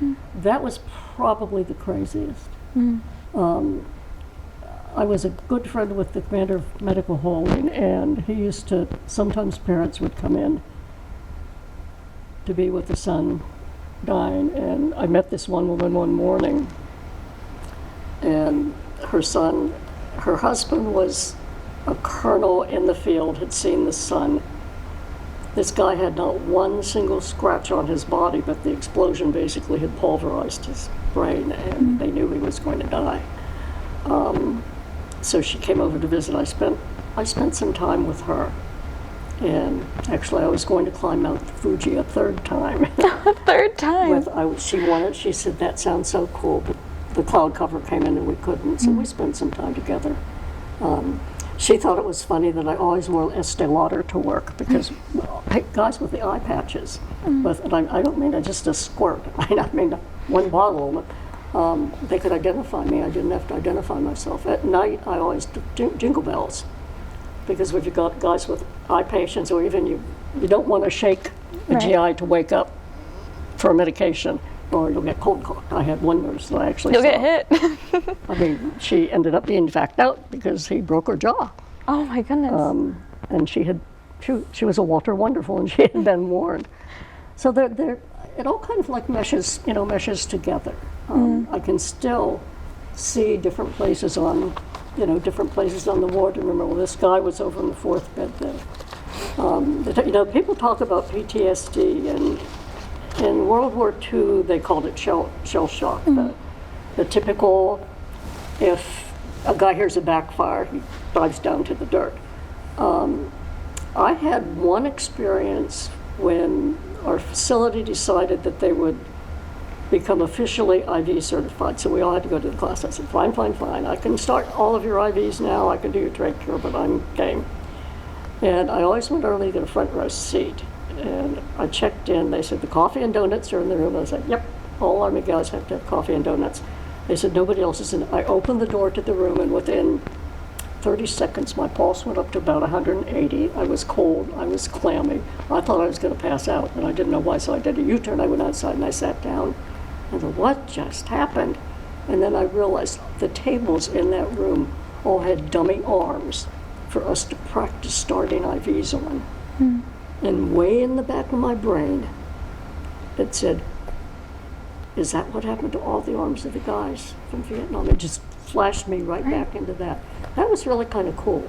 him. That was probably the craziest. I was a good friend with the commander of medical holding, and he used to, sometimes parents would come in to be with the son dying, and I met this one woman one morning, and her husband was a colonel in the field, had seen the son. This guy had not one single scratch on his body, but the explosion basically had pulverized his brain, and they knew he was going to die. So she came over to visit. I spent some time with her, and actually I was going to climb Mount Fuji a 3rd time. A 3rd time? She said, that sounds so cool, but the cloud cover came in and we couldn't, so we spent some time together. She thought it was funny that I always wore Estee Lauder to work because guys with the eye patches, and I don't mean just a squirt, I mean one bottle. They could identify me. I didn't have to identify myself. At night, I always took jingle bells because if you've got guys with eye patients, or even you don't want to shake a GI to wake up for a medication, or you'll get cold cocked. I had one nurse that I actually You'll saw. Get hit. I mean, she ended up being facked out because he broke her jaw. Oh my goodness. And she was a Walter Wonderful, and she had been warned. So it all kind of like meshes together. I can still see different places on the ward. And remember, this guy was over in the 4th bed there. People talk about PTSD, and in World War II they called it shell shock. The typical, if a guy hears a backfire, he dives down to the dirt. I had one experience when our facility decided that they would become officially IV certified. So we all had to go to the class. I said, fine. I can start all of your IVs now. I can do your trach cure, but I'm game. And I always went early to get a front row seat. And I checked in. They said, the coffee and donuts are in the room. I said, yep, all Army guys have to have coffee and donuts. They said, nobody else is in it. I opened the door to the room, and within 30 seconds, my pulse went up to about 180. I was cold. I was clammy. I thought I was going to pass out, and I didn't know why, so I did a U-turn. I went outside, and I sat down. I thought, what just happened? And then I realized the tables in that room all had dummy arms for us to practice starting IVs on. And way in the back of my brain, it said, is that what happened to all the arms of the guys from Vietnam? It just flashed me right back into that. That was really kind of cool.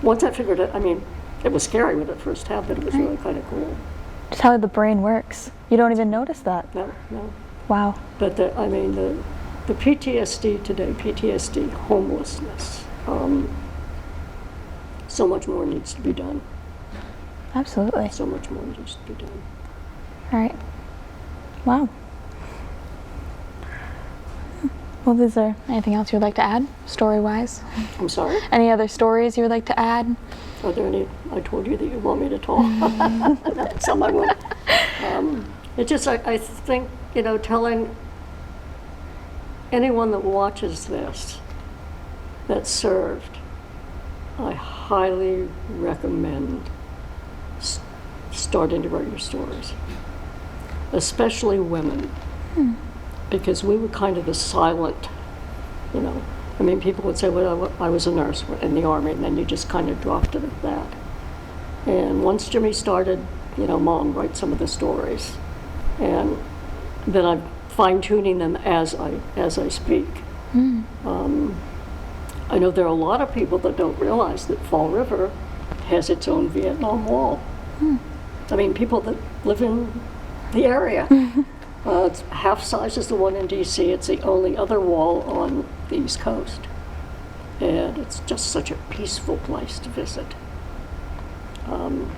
Once I figured it, it was scary when it first happened, it was really kind of cool. Just how the brain works. You don't even notice that. No. Wow. But the PTSD today, PTSD, homelessness, so much more needs to be done. Absolutely. So much more needs to be done. All right. Wow. Well, is there anything else you would like to add, story-wise? I'm sorry? Any other stories you would like to add? Are there any, I told you that you want me to talk. Some I will. It just, I think, telling anyone that watches this that's served, I highly recommend starting to write your stories, especially women, because we were kind of the silent, I mean, people would say, well, I was a nurse in the Army, and then you just kind of dropped it at that. And once Jimmy started, Mom, write some of the stories, and then I'm fine-tuning them as I speak. I know there are a lot of people that don't realize that Fall River has its own Vietnam Wall. I mean, people that live in the area. It's half size as the one in D.C. It's the only other wall on the East Coast. And it's just such a peaceful place to visit. And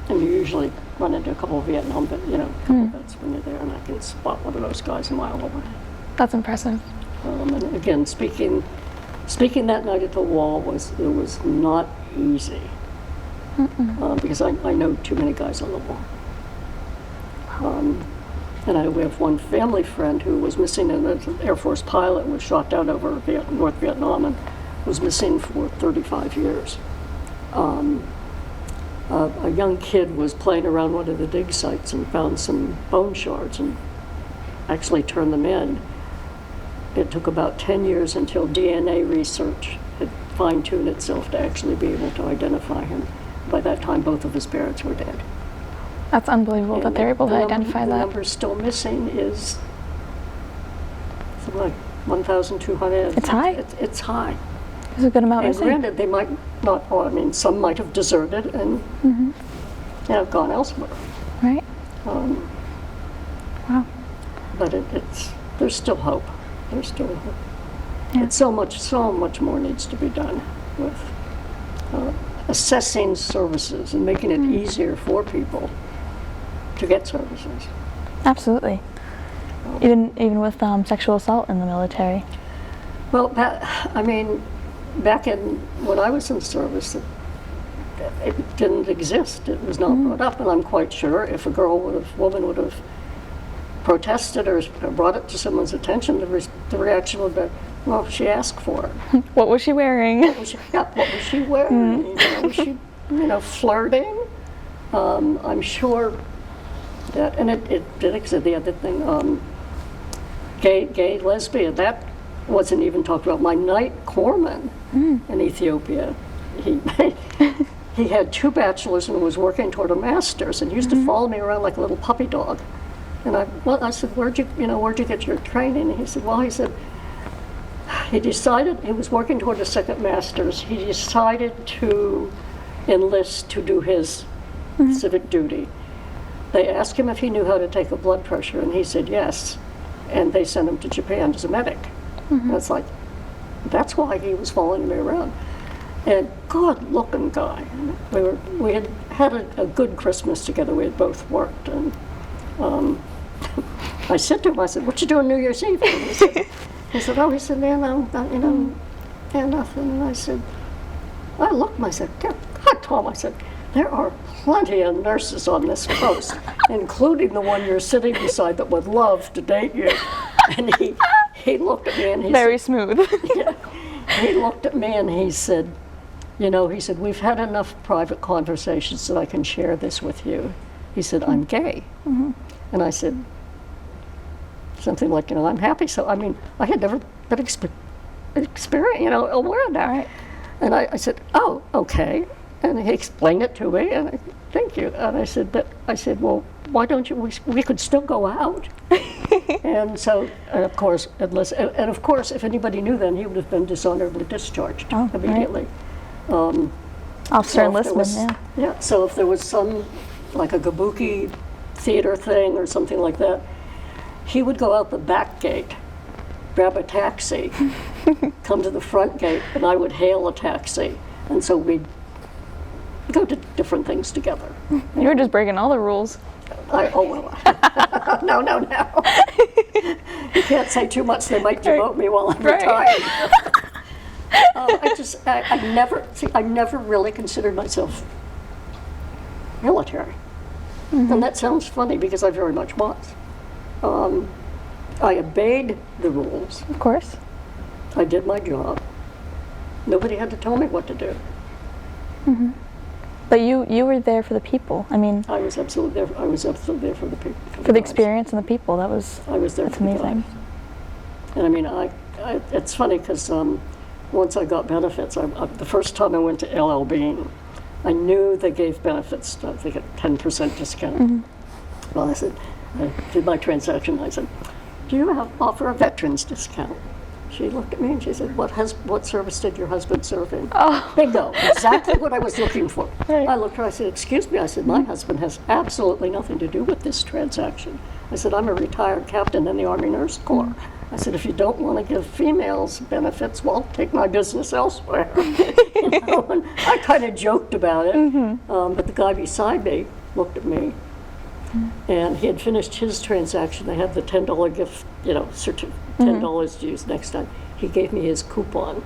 you usually run into a couple of Vietnam, couple of vets when you're there, and I can spot one of those guys a mile away. That's impressive. And again, speaking that night at the wall was not easy. Because I know too many guys on the wall. And we have one family friend who was missing, an Air Force pilot, was shot down over North Vietnam and was missing for 35 years. A young kid was playing around one of the dig sites and found some bone shards and actually turned them in. It took about 10 years until DNA research had fine-tuned itself to actually be able to identify him. By that time, both of his parents were dead. That's unbelievable that they're able to identify that. The number still missing is something like 1,200. It's high? It's high. It's a good amount And missing. granted, they might not, some might have deserted and gone elsewhere. Right. Wow. But there's still hope. There's still hope. Yeah. But so much more needs to be done with assessing services and making it easier for people to get services. Absolutely. Even with sexual assault in the military. Well, back when I was in service, it didn't exist. It was not brought up, and I'm quite sure if a woman would have protested or brought it to someone's attention, the reaction would have been, well, she asked for it. What was she wearing? What was she wearing? Was she, flirting? I'm sure that, and it did exist. The other thing, gay, lesbian, that wasn't even talked about. My night corpsman in Ethiopia, he had 2 bachelors and was working toward a master's, and used to follow me around like a little puppy dog. And I said, where'd you get your training? And he said, he decided, he was working toward a second master's. He decided to enlist to do his civic duty. They asked him if he knew how to take a blood pressure, and he said yes. And they sent him to Japan as a medic. And it's like, that's why he was following me around. And good-looking guy. We had a good Christmas together. We had both worked, and I said to him, what you doing New Year's Eve? And he said, man, and nothing. And I said, I looked and I said, God, Tom, there are plenty of nurses on this coast, including the one you're sitting beside that would love to date you. And he looked at me and he Very said, smooth. yeah, he looked at me and he said, we've had enough private conversations that I can share this with you. He said, I'm gay. And I said, something like, I'm happy. So, I had never been aware of that. Right. And I said, oh, okay. And he explained it to me, and thank you. And I said, well, why don't you, we could still go out. And so, of course, if anybody knew then, he would have been dishonorably discharged immediately. Right. Officer enlistment, yeah. Yeah, so if there was some, like a kabuki theater thing or something like that, he would go out the back gate, grab a taxi, come to the front gate, and I would hail a taxi. And so we'd go to different things together. You were just breaking all the rules. No, no, no. You can't say too much, they might demote me while I'm Right. retired. I never really considered myself military. And that sounds funny because I very much was. I obeyed the rules. Of course. I did my job. Nobody had to tell me what to do. But you were there for the people. I mean, I was absolutely there. I was absolutely there for the people. for the experience and the people. That was I was there that's for the amazing. guys. And I mean, it's funny because once I got benefits, the first time I went to LL Bean, I knew they gave benefits, I think a 10% discount. Well, I did my transaction. I said, do you offer a veterans discount? She looked at me and she said, what service did your husband serve in? Oh. Bingo, exactly what I was looking for. Right. I looked at her, I said, excuse me, I said, my husband has absolutely nothing to do with this transaction. I said, I'm a retired captain in the Army Nurse Corps. I said, if you don't want to give females benefits, well, take my business elsewhere. You know, and I kind of joked about it, but the guy beside me looked at me, and he had finished his transaction. They had the $10 gift, $10 to use next time. He gave me his coupon,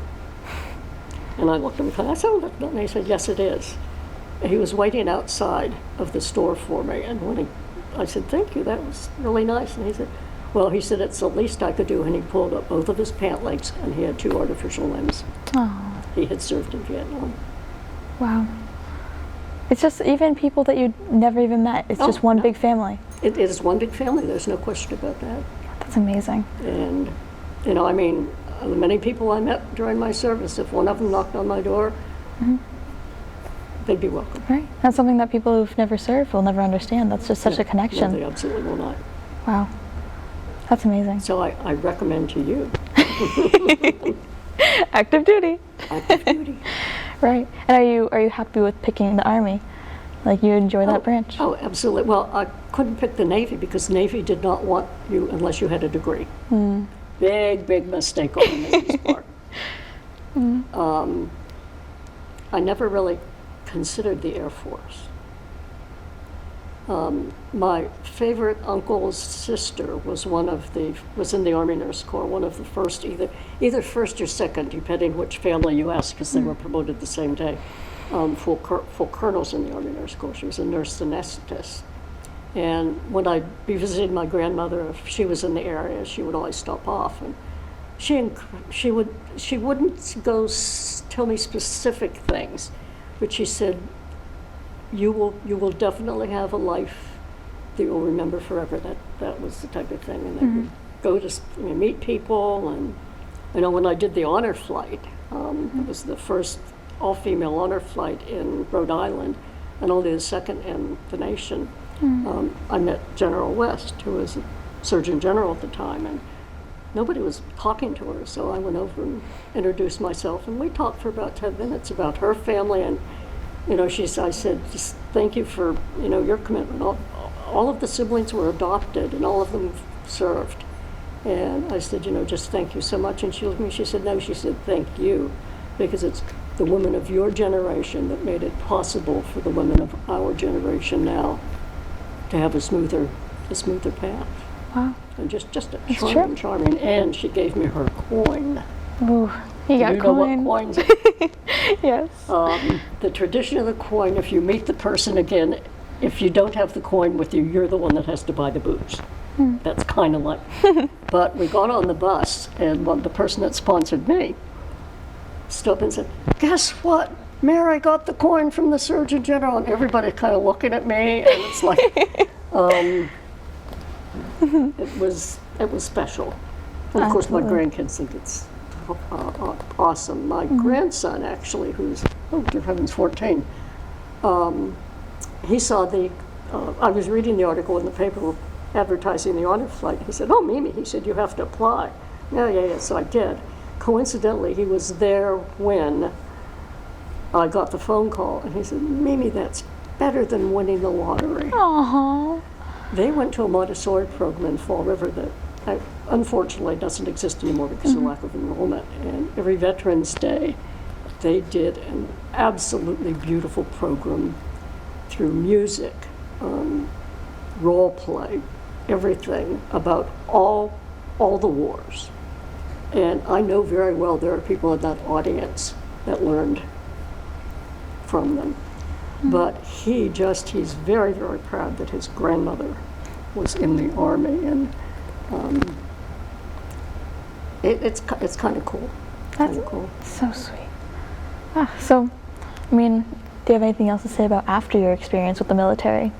and I looked at him and I said, oh, that's not. And he said, yes, it is. And he was waiting outside of the store for me, and when I said, thank you, that was really nice, and he said, well, he said, it's the least I could do, and he pulled up both of his pant legs, and he had 2 artificial limbs. Oh, He had served in Vietnam. wow. It's just even people that you never even met. It's just one big family. It is one big family, there's no question about that. That's amazing. And, I mean, the many people I met during my service, if one of them knocked on my door, they'd be welcome. Right. That's something that people who've never served will never understand. That's just such a connection. No, they absolutely will not. Wow. That's amazing. So I recommend to you Active duty. active duty. Right. And are you happy with picking the Army? Like you enjoy that branch? Oh, absolutely. Well, I couldn't pick the Navy because Navy did not want you unless you had a degree. Big mistake on the Navy's part. I never really considered the Air Force. My favorite uncle's sister was was in the Army Nurse Corps, one of the first, either first or second, depending which family you ask, because they were promoted the same day, full colonels in the Army Nurse Corps. She was a nurse anesthetist. And when I'd be visiting my grandmother, if she was in the area, she would always stop off. And she wouldn't go tell me specific things, but she said, you will definitely have a life that you'll remember forever. That was the type of thing. And then you go to meet people. And when I did the honor flight, it was the first all-female honor flight in Rhode Island, and only the second in the nation. I met General West, who was a Surgeon General at the time, and nobody was talking to her, so I went over and introduced myself, and we talked for about 10 minutes about her family. And I said, just thank you for your commitment. All of the siblings were adopted, and all of them served. And I said, just thank you so much. And she looked at me, she said, no, she said, thank you, because it's the women of your generation that made it possible for the women of our generation now to have a smoother path. Wow. And just a charming. And she gave me her coin. Ooh, you got know coin. what coins? Yes. The tradition of the coin, if you meet the person again, if you don't have the coin with you, you're the one that has to buy the booze. That's kind of like. But we got on the bus, and the person that sponsored me stopped and said, guess what? Mary got the coin from the Surgeon General. And everybody kind of looking at me, and it's like, it was special. And of course, my grandkids think it's awesome. My grandson, actually, who's, oh dear heavens, 14, he saw I was reading the article in the paper advertising the honor flight. He said, oh, Mimi, he said, you have to apply. Yeah, so I did. Coincidentally, he was there when I got the phone call, and he said, Mimi, that's better than winning the lottery. Aww. They went to a Montessori program in Fall River that unfortunately doesn't exist anymore because of lack of enrollment. And every Veterans Day, they did an absolutely beautiful program through music, role play everything about all the wars. And I know very well there are people in that audience that learned from them. But he's very, very proud that his grandmother was in the Army, and it's kind of cool. That's cool. so sweet. So, I mean, do you have anything else to say about after your experience with the military?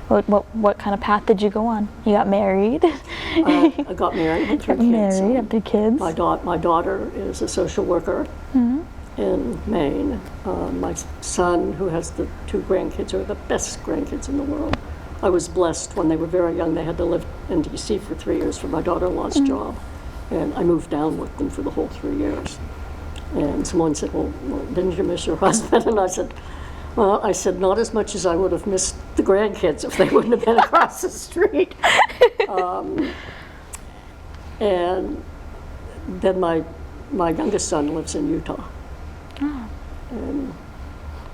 What kind of path did you go on? You got married? I got married, had 3 kids. Had 3 kids. My daughter is a social worker in Maine. My son, who has the 2 grandkids, are the best grandkids in the world. I was blessed when they were very young. They had to live in D.C. for 3 years for my daughter-in-law's job. And I moved down with them for the whole 3 years. And someone said, well, didn't you miss your husband? And I said, well, not as much as I would have missed the grandkids if they wouldn't have been across the street. And then my youngest son lives in Utah. Oh. And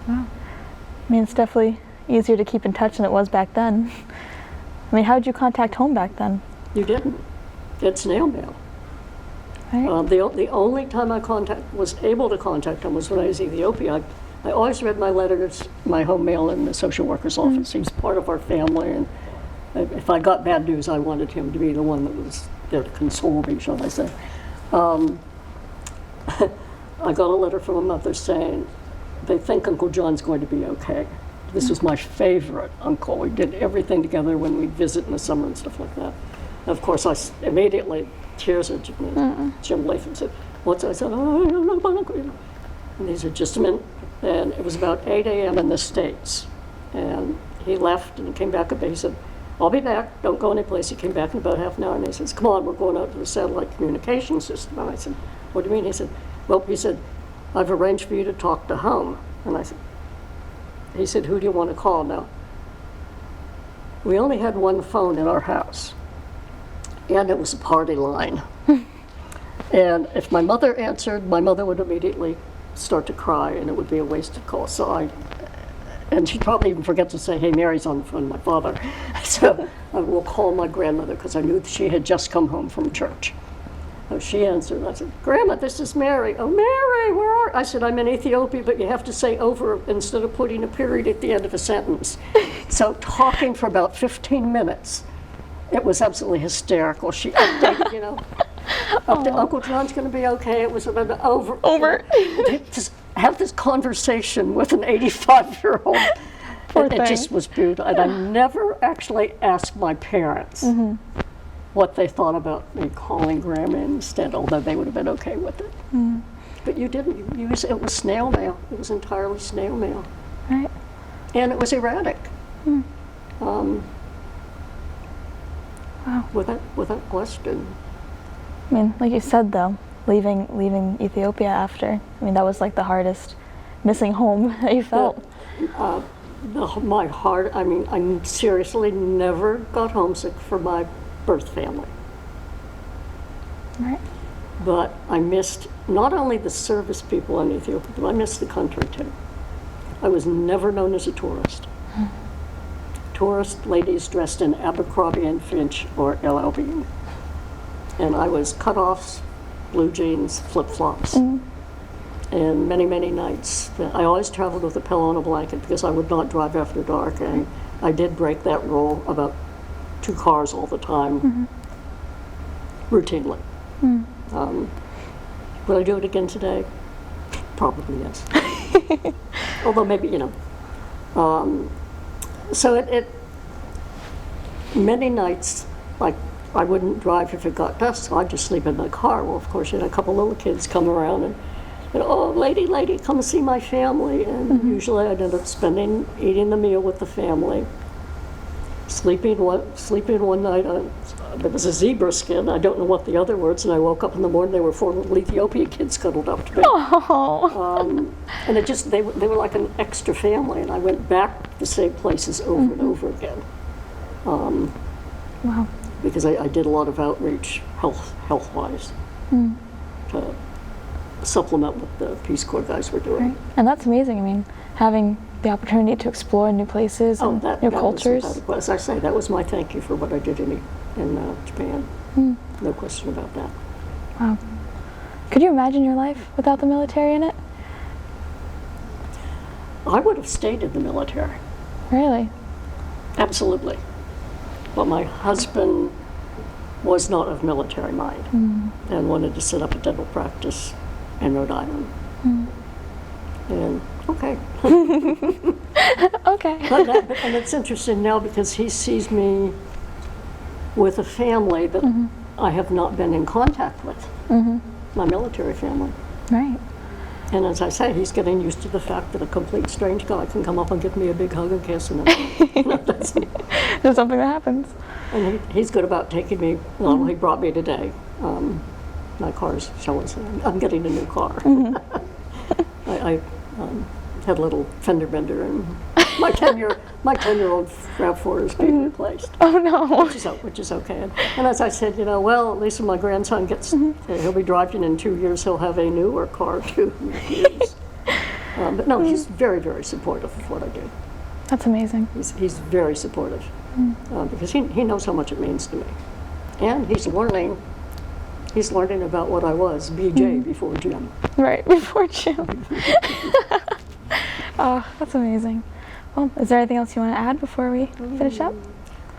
wow. I mean, it's definitely easier to keep in touch than it was back then. I mean, how did you contact home back then? you didn't. It's snail mail. Right. The only time I was able to contact him was when I was in Ethiopia. I always read my letters, my home mail in the social worker's office. He's part of our family, and if I got bad news, I wanted him to be the one that was there to console me, shall I say. I got a letter from a mother saying, they think Uncle John's going to be okay. This was my favorite uncle. We did everything together when we'd visit in the summer and stuff like that. And of course, I immediately, tears of Jim Latham said, what's I said, oh, I don't know about Uncle. And he said, just a minute. And it was about 8 a.m. in the States. And he left and came back a bit. He said, I'll be back, don't go anyplace. He came back in about half an hour and he says, come on, we're going out to the satellite communication system. And I said, what do you mean? He said, well, he said, I've arranged for you to talk to home. And I said, he said, who do you want to call now? We only had one phone in our house, and it was a party line. And if my mother answered, my mother would immediately start to cry, and it would be a wasted call. And she'd probably even forget to say, hey, Mary's on the phone, my father. So I will call my grandmother, because I knew that she had just come home from church. So she answered, and I said, Grandma, this is Mary. Oh, Mary, where are you? I said, I'm in Ethiopia, but you have to say over instead of putting a period at the end of a sentence. So talking for about 15 minutes, it was absolutely hysterical. She updated, Uncle John's going to be okay. It was about over. Just have this conversation with an 85-year-old. It just was beautiful. And I never actually asked my parents what they thought about me calling Grandma instead, although they would have been okay with it. But you didn't. It was snail mail. It was entirely snail mail. Right. And it was erratic. Wow. Without question. I mean, like you said, though, leaving Ethiopia after, I mean, that was like the hardest missing home that you felt. My heart, I mean, I seriously never got homesick for my birth family. Right. But I missed not only the service people in Ethiopia, but I missed the country too. I was never known as a tourist. Tourist ladies dressed in Abercrombie and Finch or LL Bean. And I was cutoffs, blue jeans, flip-flops. And many, many nights. I always traveled with a pillow and a blanket because I would not drive after dark. And I did break that rule about 2 cars all the time, routinely. Would I do it again today? Probably yes. Although maybe, so it many nights, like, I wouldn't drive if it got dusk, so I'd just sleep in the car. Well, of course, you had a couple little kids come around and oh, lady, come see my family. And usually I'd end up eating the meal with the family, sleeping one night there was a zebra skin. I don't know what the other words, and I woke up in the morning, there were 4 little Ethiopian kids cuddled up to me. And they were like an extra family, and I went back to the same places over and over again. Wow. Because I did a lot of outreach, health-wise, to supplement what the Peace Corps guys were doing. Right. And that's amazing. I mean, having the opportunity to explore new places and new cultures. As I say, that was my thank you for what I did in Japan. No question about that. Wow. Could you imagine your life without the military in it? I would have stayed in the military. Really? Absolutely. But my husband was not of military mind and wanted to set up a dental practice in Rhode Island. And okay. Okay. And it's interesting now because he sees me with a family that I have not been in contact with, my military family. Right. And as I say, he's getting used to the fact that a complete strange guy can come up and give me a big hug and kiss. And There's something that happens. And he's good about taking me. Well, he brought me today. My car's showing. I'm getting a new car. I had a little fender bender, and my 10-year-old RAV4 is being replaced. Oh no. Which is okay. And as I said, well, at least when my grandson gets, he'll be driving in 2 years. He'll have a newer car to use. But no, he's very, very supportive of what I do. That's amazing. He's very supportive because he knows how much it means to me, and he's learning about what I was, BJ, before Jim. Right, before Jim. Oh, that's amazing. Well, is there anything else you want to add before we finish up?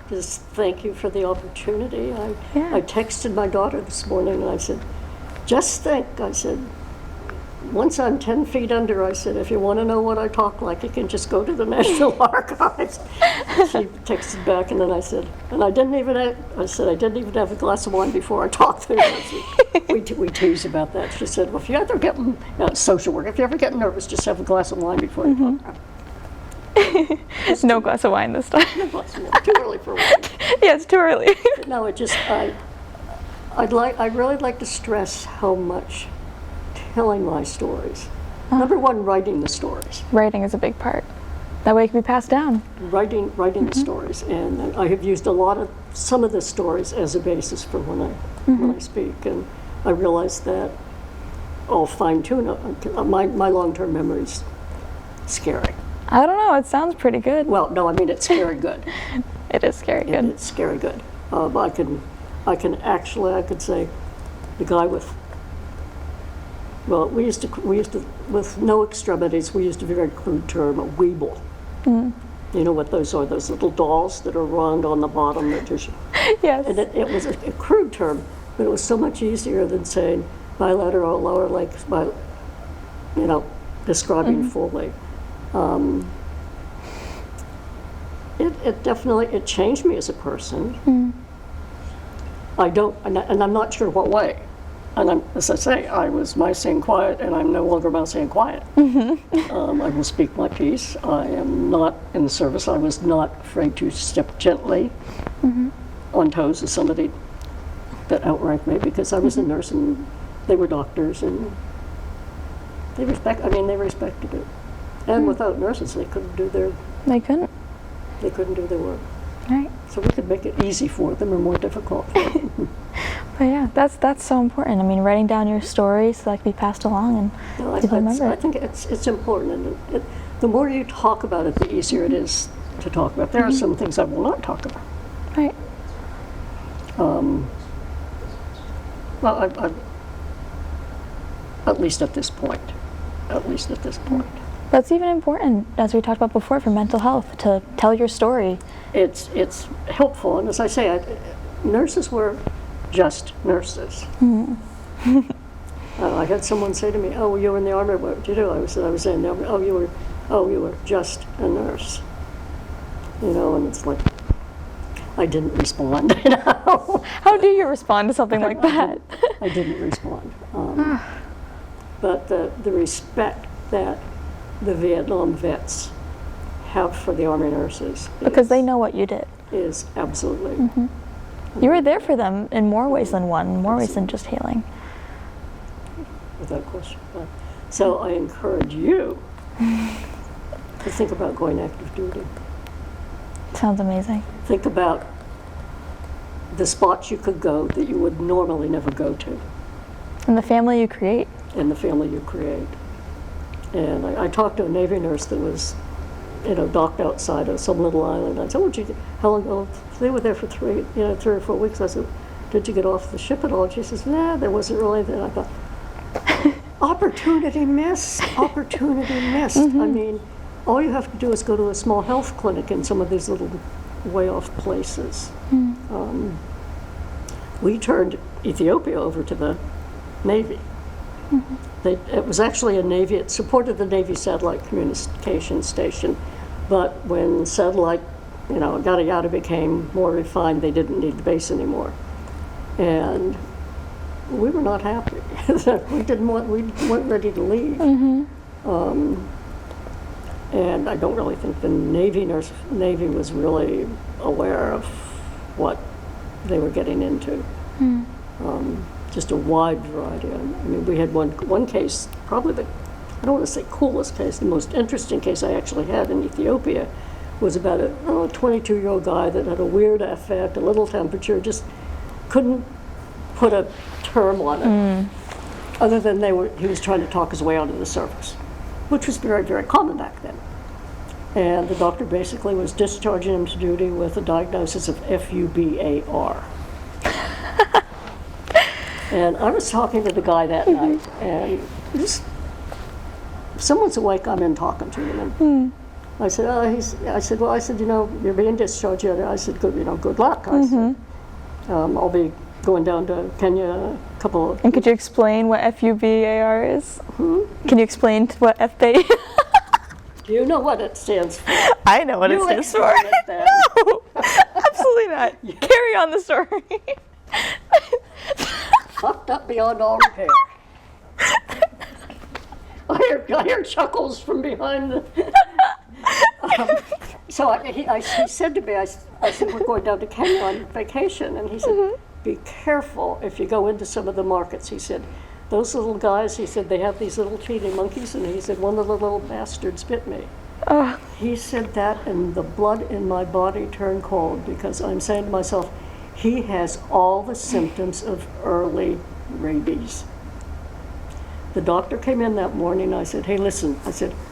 Just thank you for the opportunity. Yeah. I texted my daughter this morning and I said, just think, I said, once I'm 10 feet under, I said, if you want to know what I talk like, you can just go to the National Archives. She texted back, and then I said, I didn't even have a glass of wine before I talked to her. We tease about that. She said, well, if you ever get, social work, if you ever get nervous, just have a glass of wine before you talk. No glass of wine this time. No glass of wine. Too early for wine. Yeah, it's too early. No, it just, I'd really like to stress how much telling my stories. Number one, writing the stories. Writing is a big part. That way it can be passed down. Writing the stories, and I have used some of the stories as a basis for when I speak, and I realize that I'll fine tune my long-term memory's scary. I don't know. It sounds pretty good. Well, no, I mean it's scary good. It is scary good. It's scary good. I could say the guy with. Well, we used to, with no extremities, we used a very crude term, a weeble. You know what those are, those little dolls that are round on the bottom that just... Yes. And it was a crude term, but it was so much easier than saying bilateral lower legs, describing fully. It definitely changed me as a person. And I'm not sure what way. And as I say, I was mousing quiet, and I'm no longer mousing quiet. I will speak my piece. I am not in the service. I was not afraid to step gently on toes of somebody that outranked me, because I was a nurse and they were doctors, and they respected it. And without nurses, they couldn't do their. They couldn't. They couldn't do their work. Right. So we could make it easy for them or more difficult for them. But yeah, that's so important. I mean, writing down your stories so that can be passed along and people remember I think it's important, and the more you talk about it, the easier it is to talk about. There are some things I will not talk about. Right. Well, at least at this point. That's even important, as we talked about before, for mental health, to tell your story. It's helpful, and as I say, nurses were just nurses. I had someone say to me, "Oh, you were in the Army. What did you do?" I said, "I was in the Army." "Oh, you were just a nurse." And it's like, I didn't respond. How do you respond to something like that? I didn't respond. But the respect that the Vietnam vets have for the Army nurses, because they know what you did, is absolutely. You were there for them in more ways than one, more ways than just healing. Without question. So I encourage you to think about going active duty. Sounds amazing. Think about the spots you could go that you would normally never go to. And the family you create. And the family you create. And I talked to a Navy nurse that was docked outside of some little island. I said, how long ago? They were there for 3 or 4 weeks. I said, did you get off the ship at all? She says, nah, there wasn't really anything. I thought, opportunity missed, opportunity missed. I mean, all you have to do is go to a small health clinic in some of these little way off places. We turned Ethiopia over to the Navy. It was actually a Navy, it supported the Navy satellite communication station, but when satellite, yada yada became more refined, they didn't need the base anymore. And we were not happy. We weren't ready to leave. And I don't really think the Navy was really aware of what they were getting into. Just a wide variety. I mean, we had one case, probably I don't want to say coolest case, the most interesting case I actually had in Ethiopia was about a 22-year-old guy that had a weird affect, a little temperature, just couldn't put a term on it, other than he was trying to talk his way onto the surface, which was very, very common back then. And the doctor basically was discharging him to duty with a diagnosis of FUBAR. And I was talking to the guy that night, and if someone's awake, I'm in talking to them. And I said, you're being discharged. I said, good luck. I said, I'll be going down to Kenya a couple of... And could you explain what FUBAR is? Can you explain what FBA? Do you know what it stands for? I know what it stands for. No, absolutely not. Carry on the story. Fucked up beyond all repair. I hear chuckles from behind the... he said to me, I said, we're going down to Kenya on vacation. And he said, be careful if you go into some of the markets. He said, those little guys, he said, they have these little teeny monkeys. And he said, one of the little bastards bit me. He said that, and the blood in my body turned cold, because I'm saying to myself, he has all the symptoms of early rabies. The doctor came in that morning. I said, hey, listen,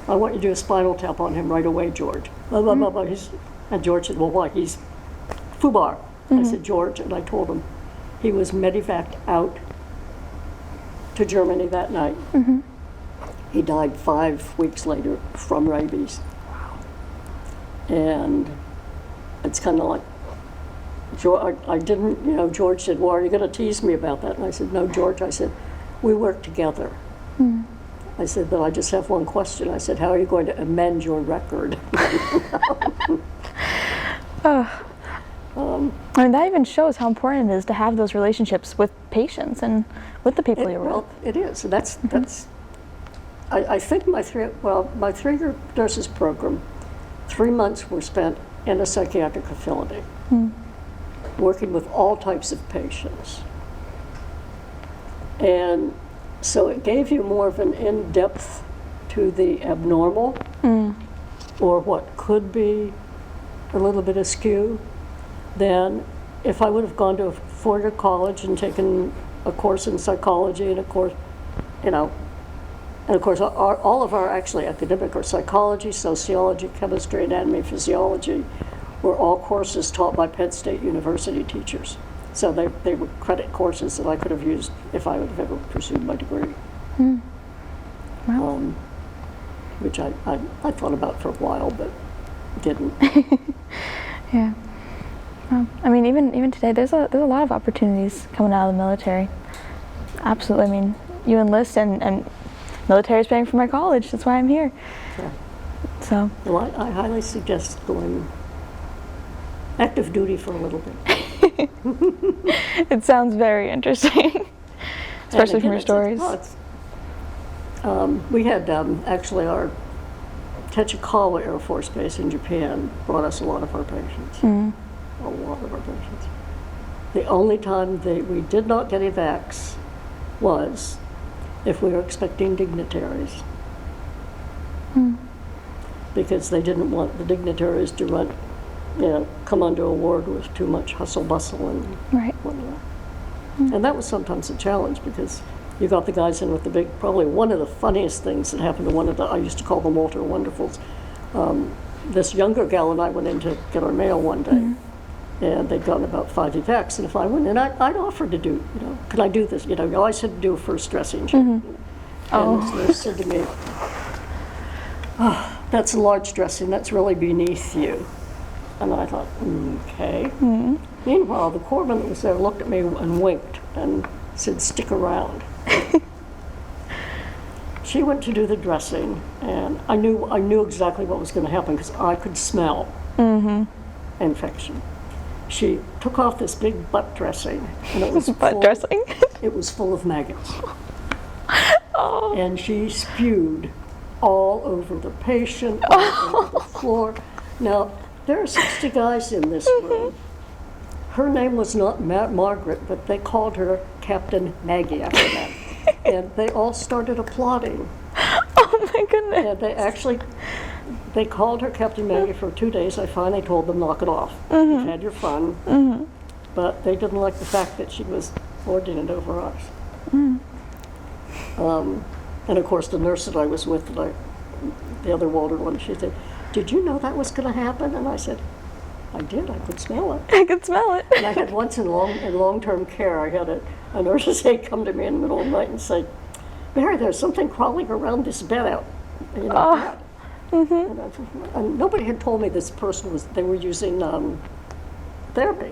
I want you to do a spinal tap on him right away, George. Blah, blah, blah, blah. And George said, well, why? He's FUBAR. I said, George, and I told him he was medevaced out to Germany that night. He died 5 weeks later from rabies. And it's kind of like, I didn't, George said, well, are you going to tease me about that? And I said, no, George, I said, we work together. I said, but I just have one question. I said, how are you going to amend your record? I mean, that even shows how important it is to have those relationships with patients and with the people you're with. It is. And that's I think my 3-year nurses program, 3 months were spent in a psychiatric facility, working with all types of patients. And so it gave you more of an in-depth to the abnormal, or what could be a little bit askew, than if I would have gone to a 4-year college and taken a course in psychology and a course, and of course all of our actually academic or psychology, sociology, chemistry, anatomy, physiology were all courses taught by Penn State University teachers. So they were credit courses that I could have used if I would have ever pursued my degree. Wow. Which I thought about for a while, but didn't. Yeah. Well, I mean, even today, there's a lot of opportunities coming out of the military. Absolutely. I mean, you enlist, and military is paying for my college. That's why I'm here. Yeah. So. Well, I highly suggest going active duty for a little bit. It sounds very interesting, especially from your stories. We had actually our Techikawa Air Force Base in Japan brought us a lot of our patients. A lot of our patients. The only time we did not get evacs was if we were expecting dignitaries. Because they didn't want the dignitaries to come under a ward with too much hustle bustle and whatnot. And that was sometimes a challenge, because you got the guys in with the probably one of the funniest things that happened to one of I used to call them Walter Wonderfuls. this younger gal and I went in to get our mail one day, and they'd gotten about 5 evacs, and if I went in, I'd offer to do, can I do this? You always had to do a first dressing check. And this nurse said to me, oh, that's a large dressing, that's really beneath you. And I thought, okay. Meanwhile, the corpsman that was there looked at me and winked and said, stick around. She went to do the dressing, and I knew exactly what was going to happen because I could smell infection. She took off this big butt dressing, and it was dressing? It was full of maggots. And she spewed all over the patient, all over the floor. Now, there are 60 guys in this room. Her name was not Margaret, but they called her Captain Maggie after that. And they all started applauding. Oh my goodness. And they called her Captain Maggie for 2 days. I finally told them, knock it off. You've had your fun. But they didn't like the fact that she was lording it over us. And of course, the nurse that I was with, the other Walter one, she said, did you know that was going to happen? And I said, I did. I could smell it. I could smell it. And I had once in long-term care, I had a nurse's aide come to me in the middle of the night and say, Mary, there's something crawling around this bed out. Bed. And nobody had told me this person they were using therapy.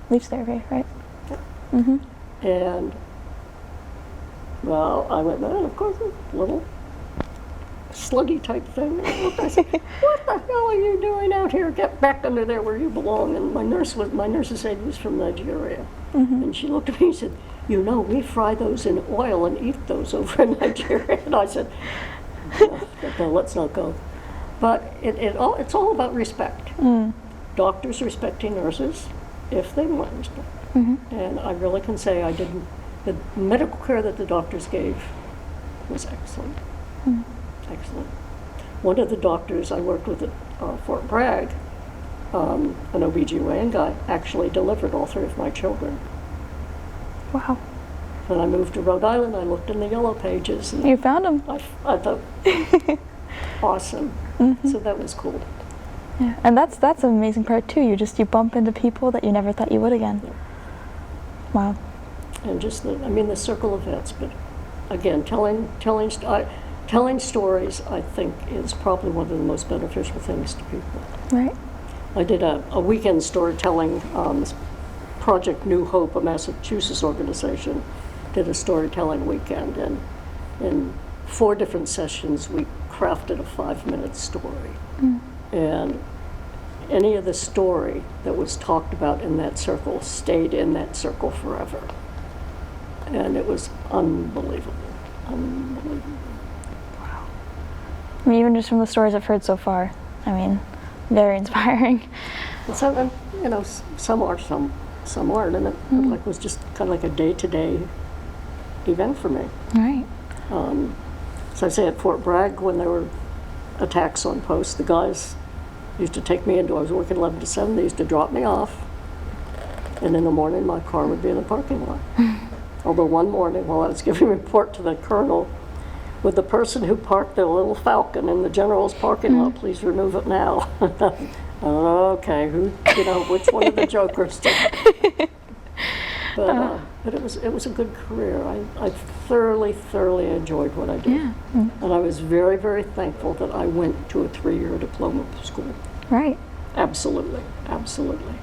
Leech therapy, right? And, well, I went, and of course, a little sluggy type thing. I said, what the hell are you doing out here? Get back under there where you belong. And my nurse's aide was from Nigeria. And she looked at me and said, we fry those in oil and eat those over in Nigeria. And I said, no, let's not go. But it's all about respect. Doctors respecting nurses if they want respect. And I really can say the medical care that the doctors gave was excellent. Excellent. One of the doctors I worked with at Fort Bragg, an OBGYN guy, actually delivered all 3 of my children. Wow. When I moved to Rhode Island, I looked in the yellow pages. And you found them. I thought, awesome. So that was cool. Yeah, and that's an amazing part too. You bump into people that you never thought you would again. Yeah. Wow. And just the circle of events. But again, telling stories, I think, is probably one of the most beneficial things to people. Right. I did a weekend storytelling Project New Hope, a Massachusetts organization, did a storytelling weekend, and in 4 different sessions we crafted a 5-minute story. And any of the story that was talked about in that circle stayed in that circle forever. And it was unbelievable. Unbelievable. Wow. I mean, even just from the stories I've heard so far, very inspiring. Some, some are, some aren't, and it was just kind of like a day-to-day event for me. Right. So I say at Fort Bragg, when there were attacks on posts, the guys used to take me I was working 11 to 7, they used to drop me off, and in the morning my car would be in the parking lot. Although one morning, while I was giving a report to the colonel, with the person who parked their little Falcon in the general's parking lot, please remove it now. Okay, which one of the jokers did? But it was a good career. I thoroughly enjoyed what I did. Yeah. And I was very, very thankful that I went to a 3-year diploma school. Right. Absolutely, absolutely.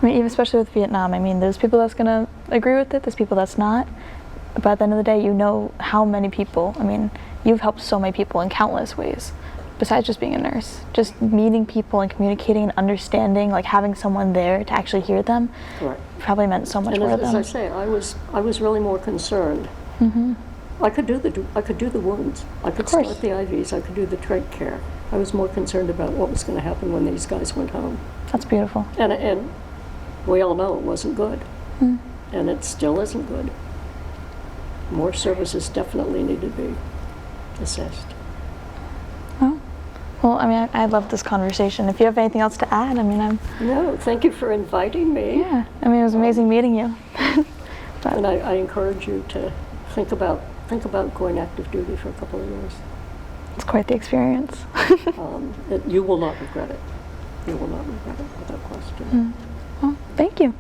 Even especially with Vietnam, there's people that's going to agree with it, there's people that's not. But at the end of the day, how many people, you've helped so many people in countless ways, besides just being a nurse. Just meeting people and communicating and understanding, like having someone there to actually hear them, Right. Probably meant so much more to them. As I say, I was really more concerned. I could do the wounds. I could start the IVs. I could do the trach care. I was more concerned about what was going to happen when these guys went home. That's beautiful. And we all know it wasn't good. And it still isn't good. More services definitely need to be assessed. Oh. Well, I love this conversation. If you have anything else to add, No, thank you for inviting me. Yeah, it was amazing meeting you. And I encourage you to think about going active duty for a couple of years. It's quite the experience. You will not regret it. You will not regret it, without question. Well, thank you.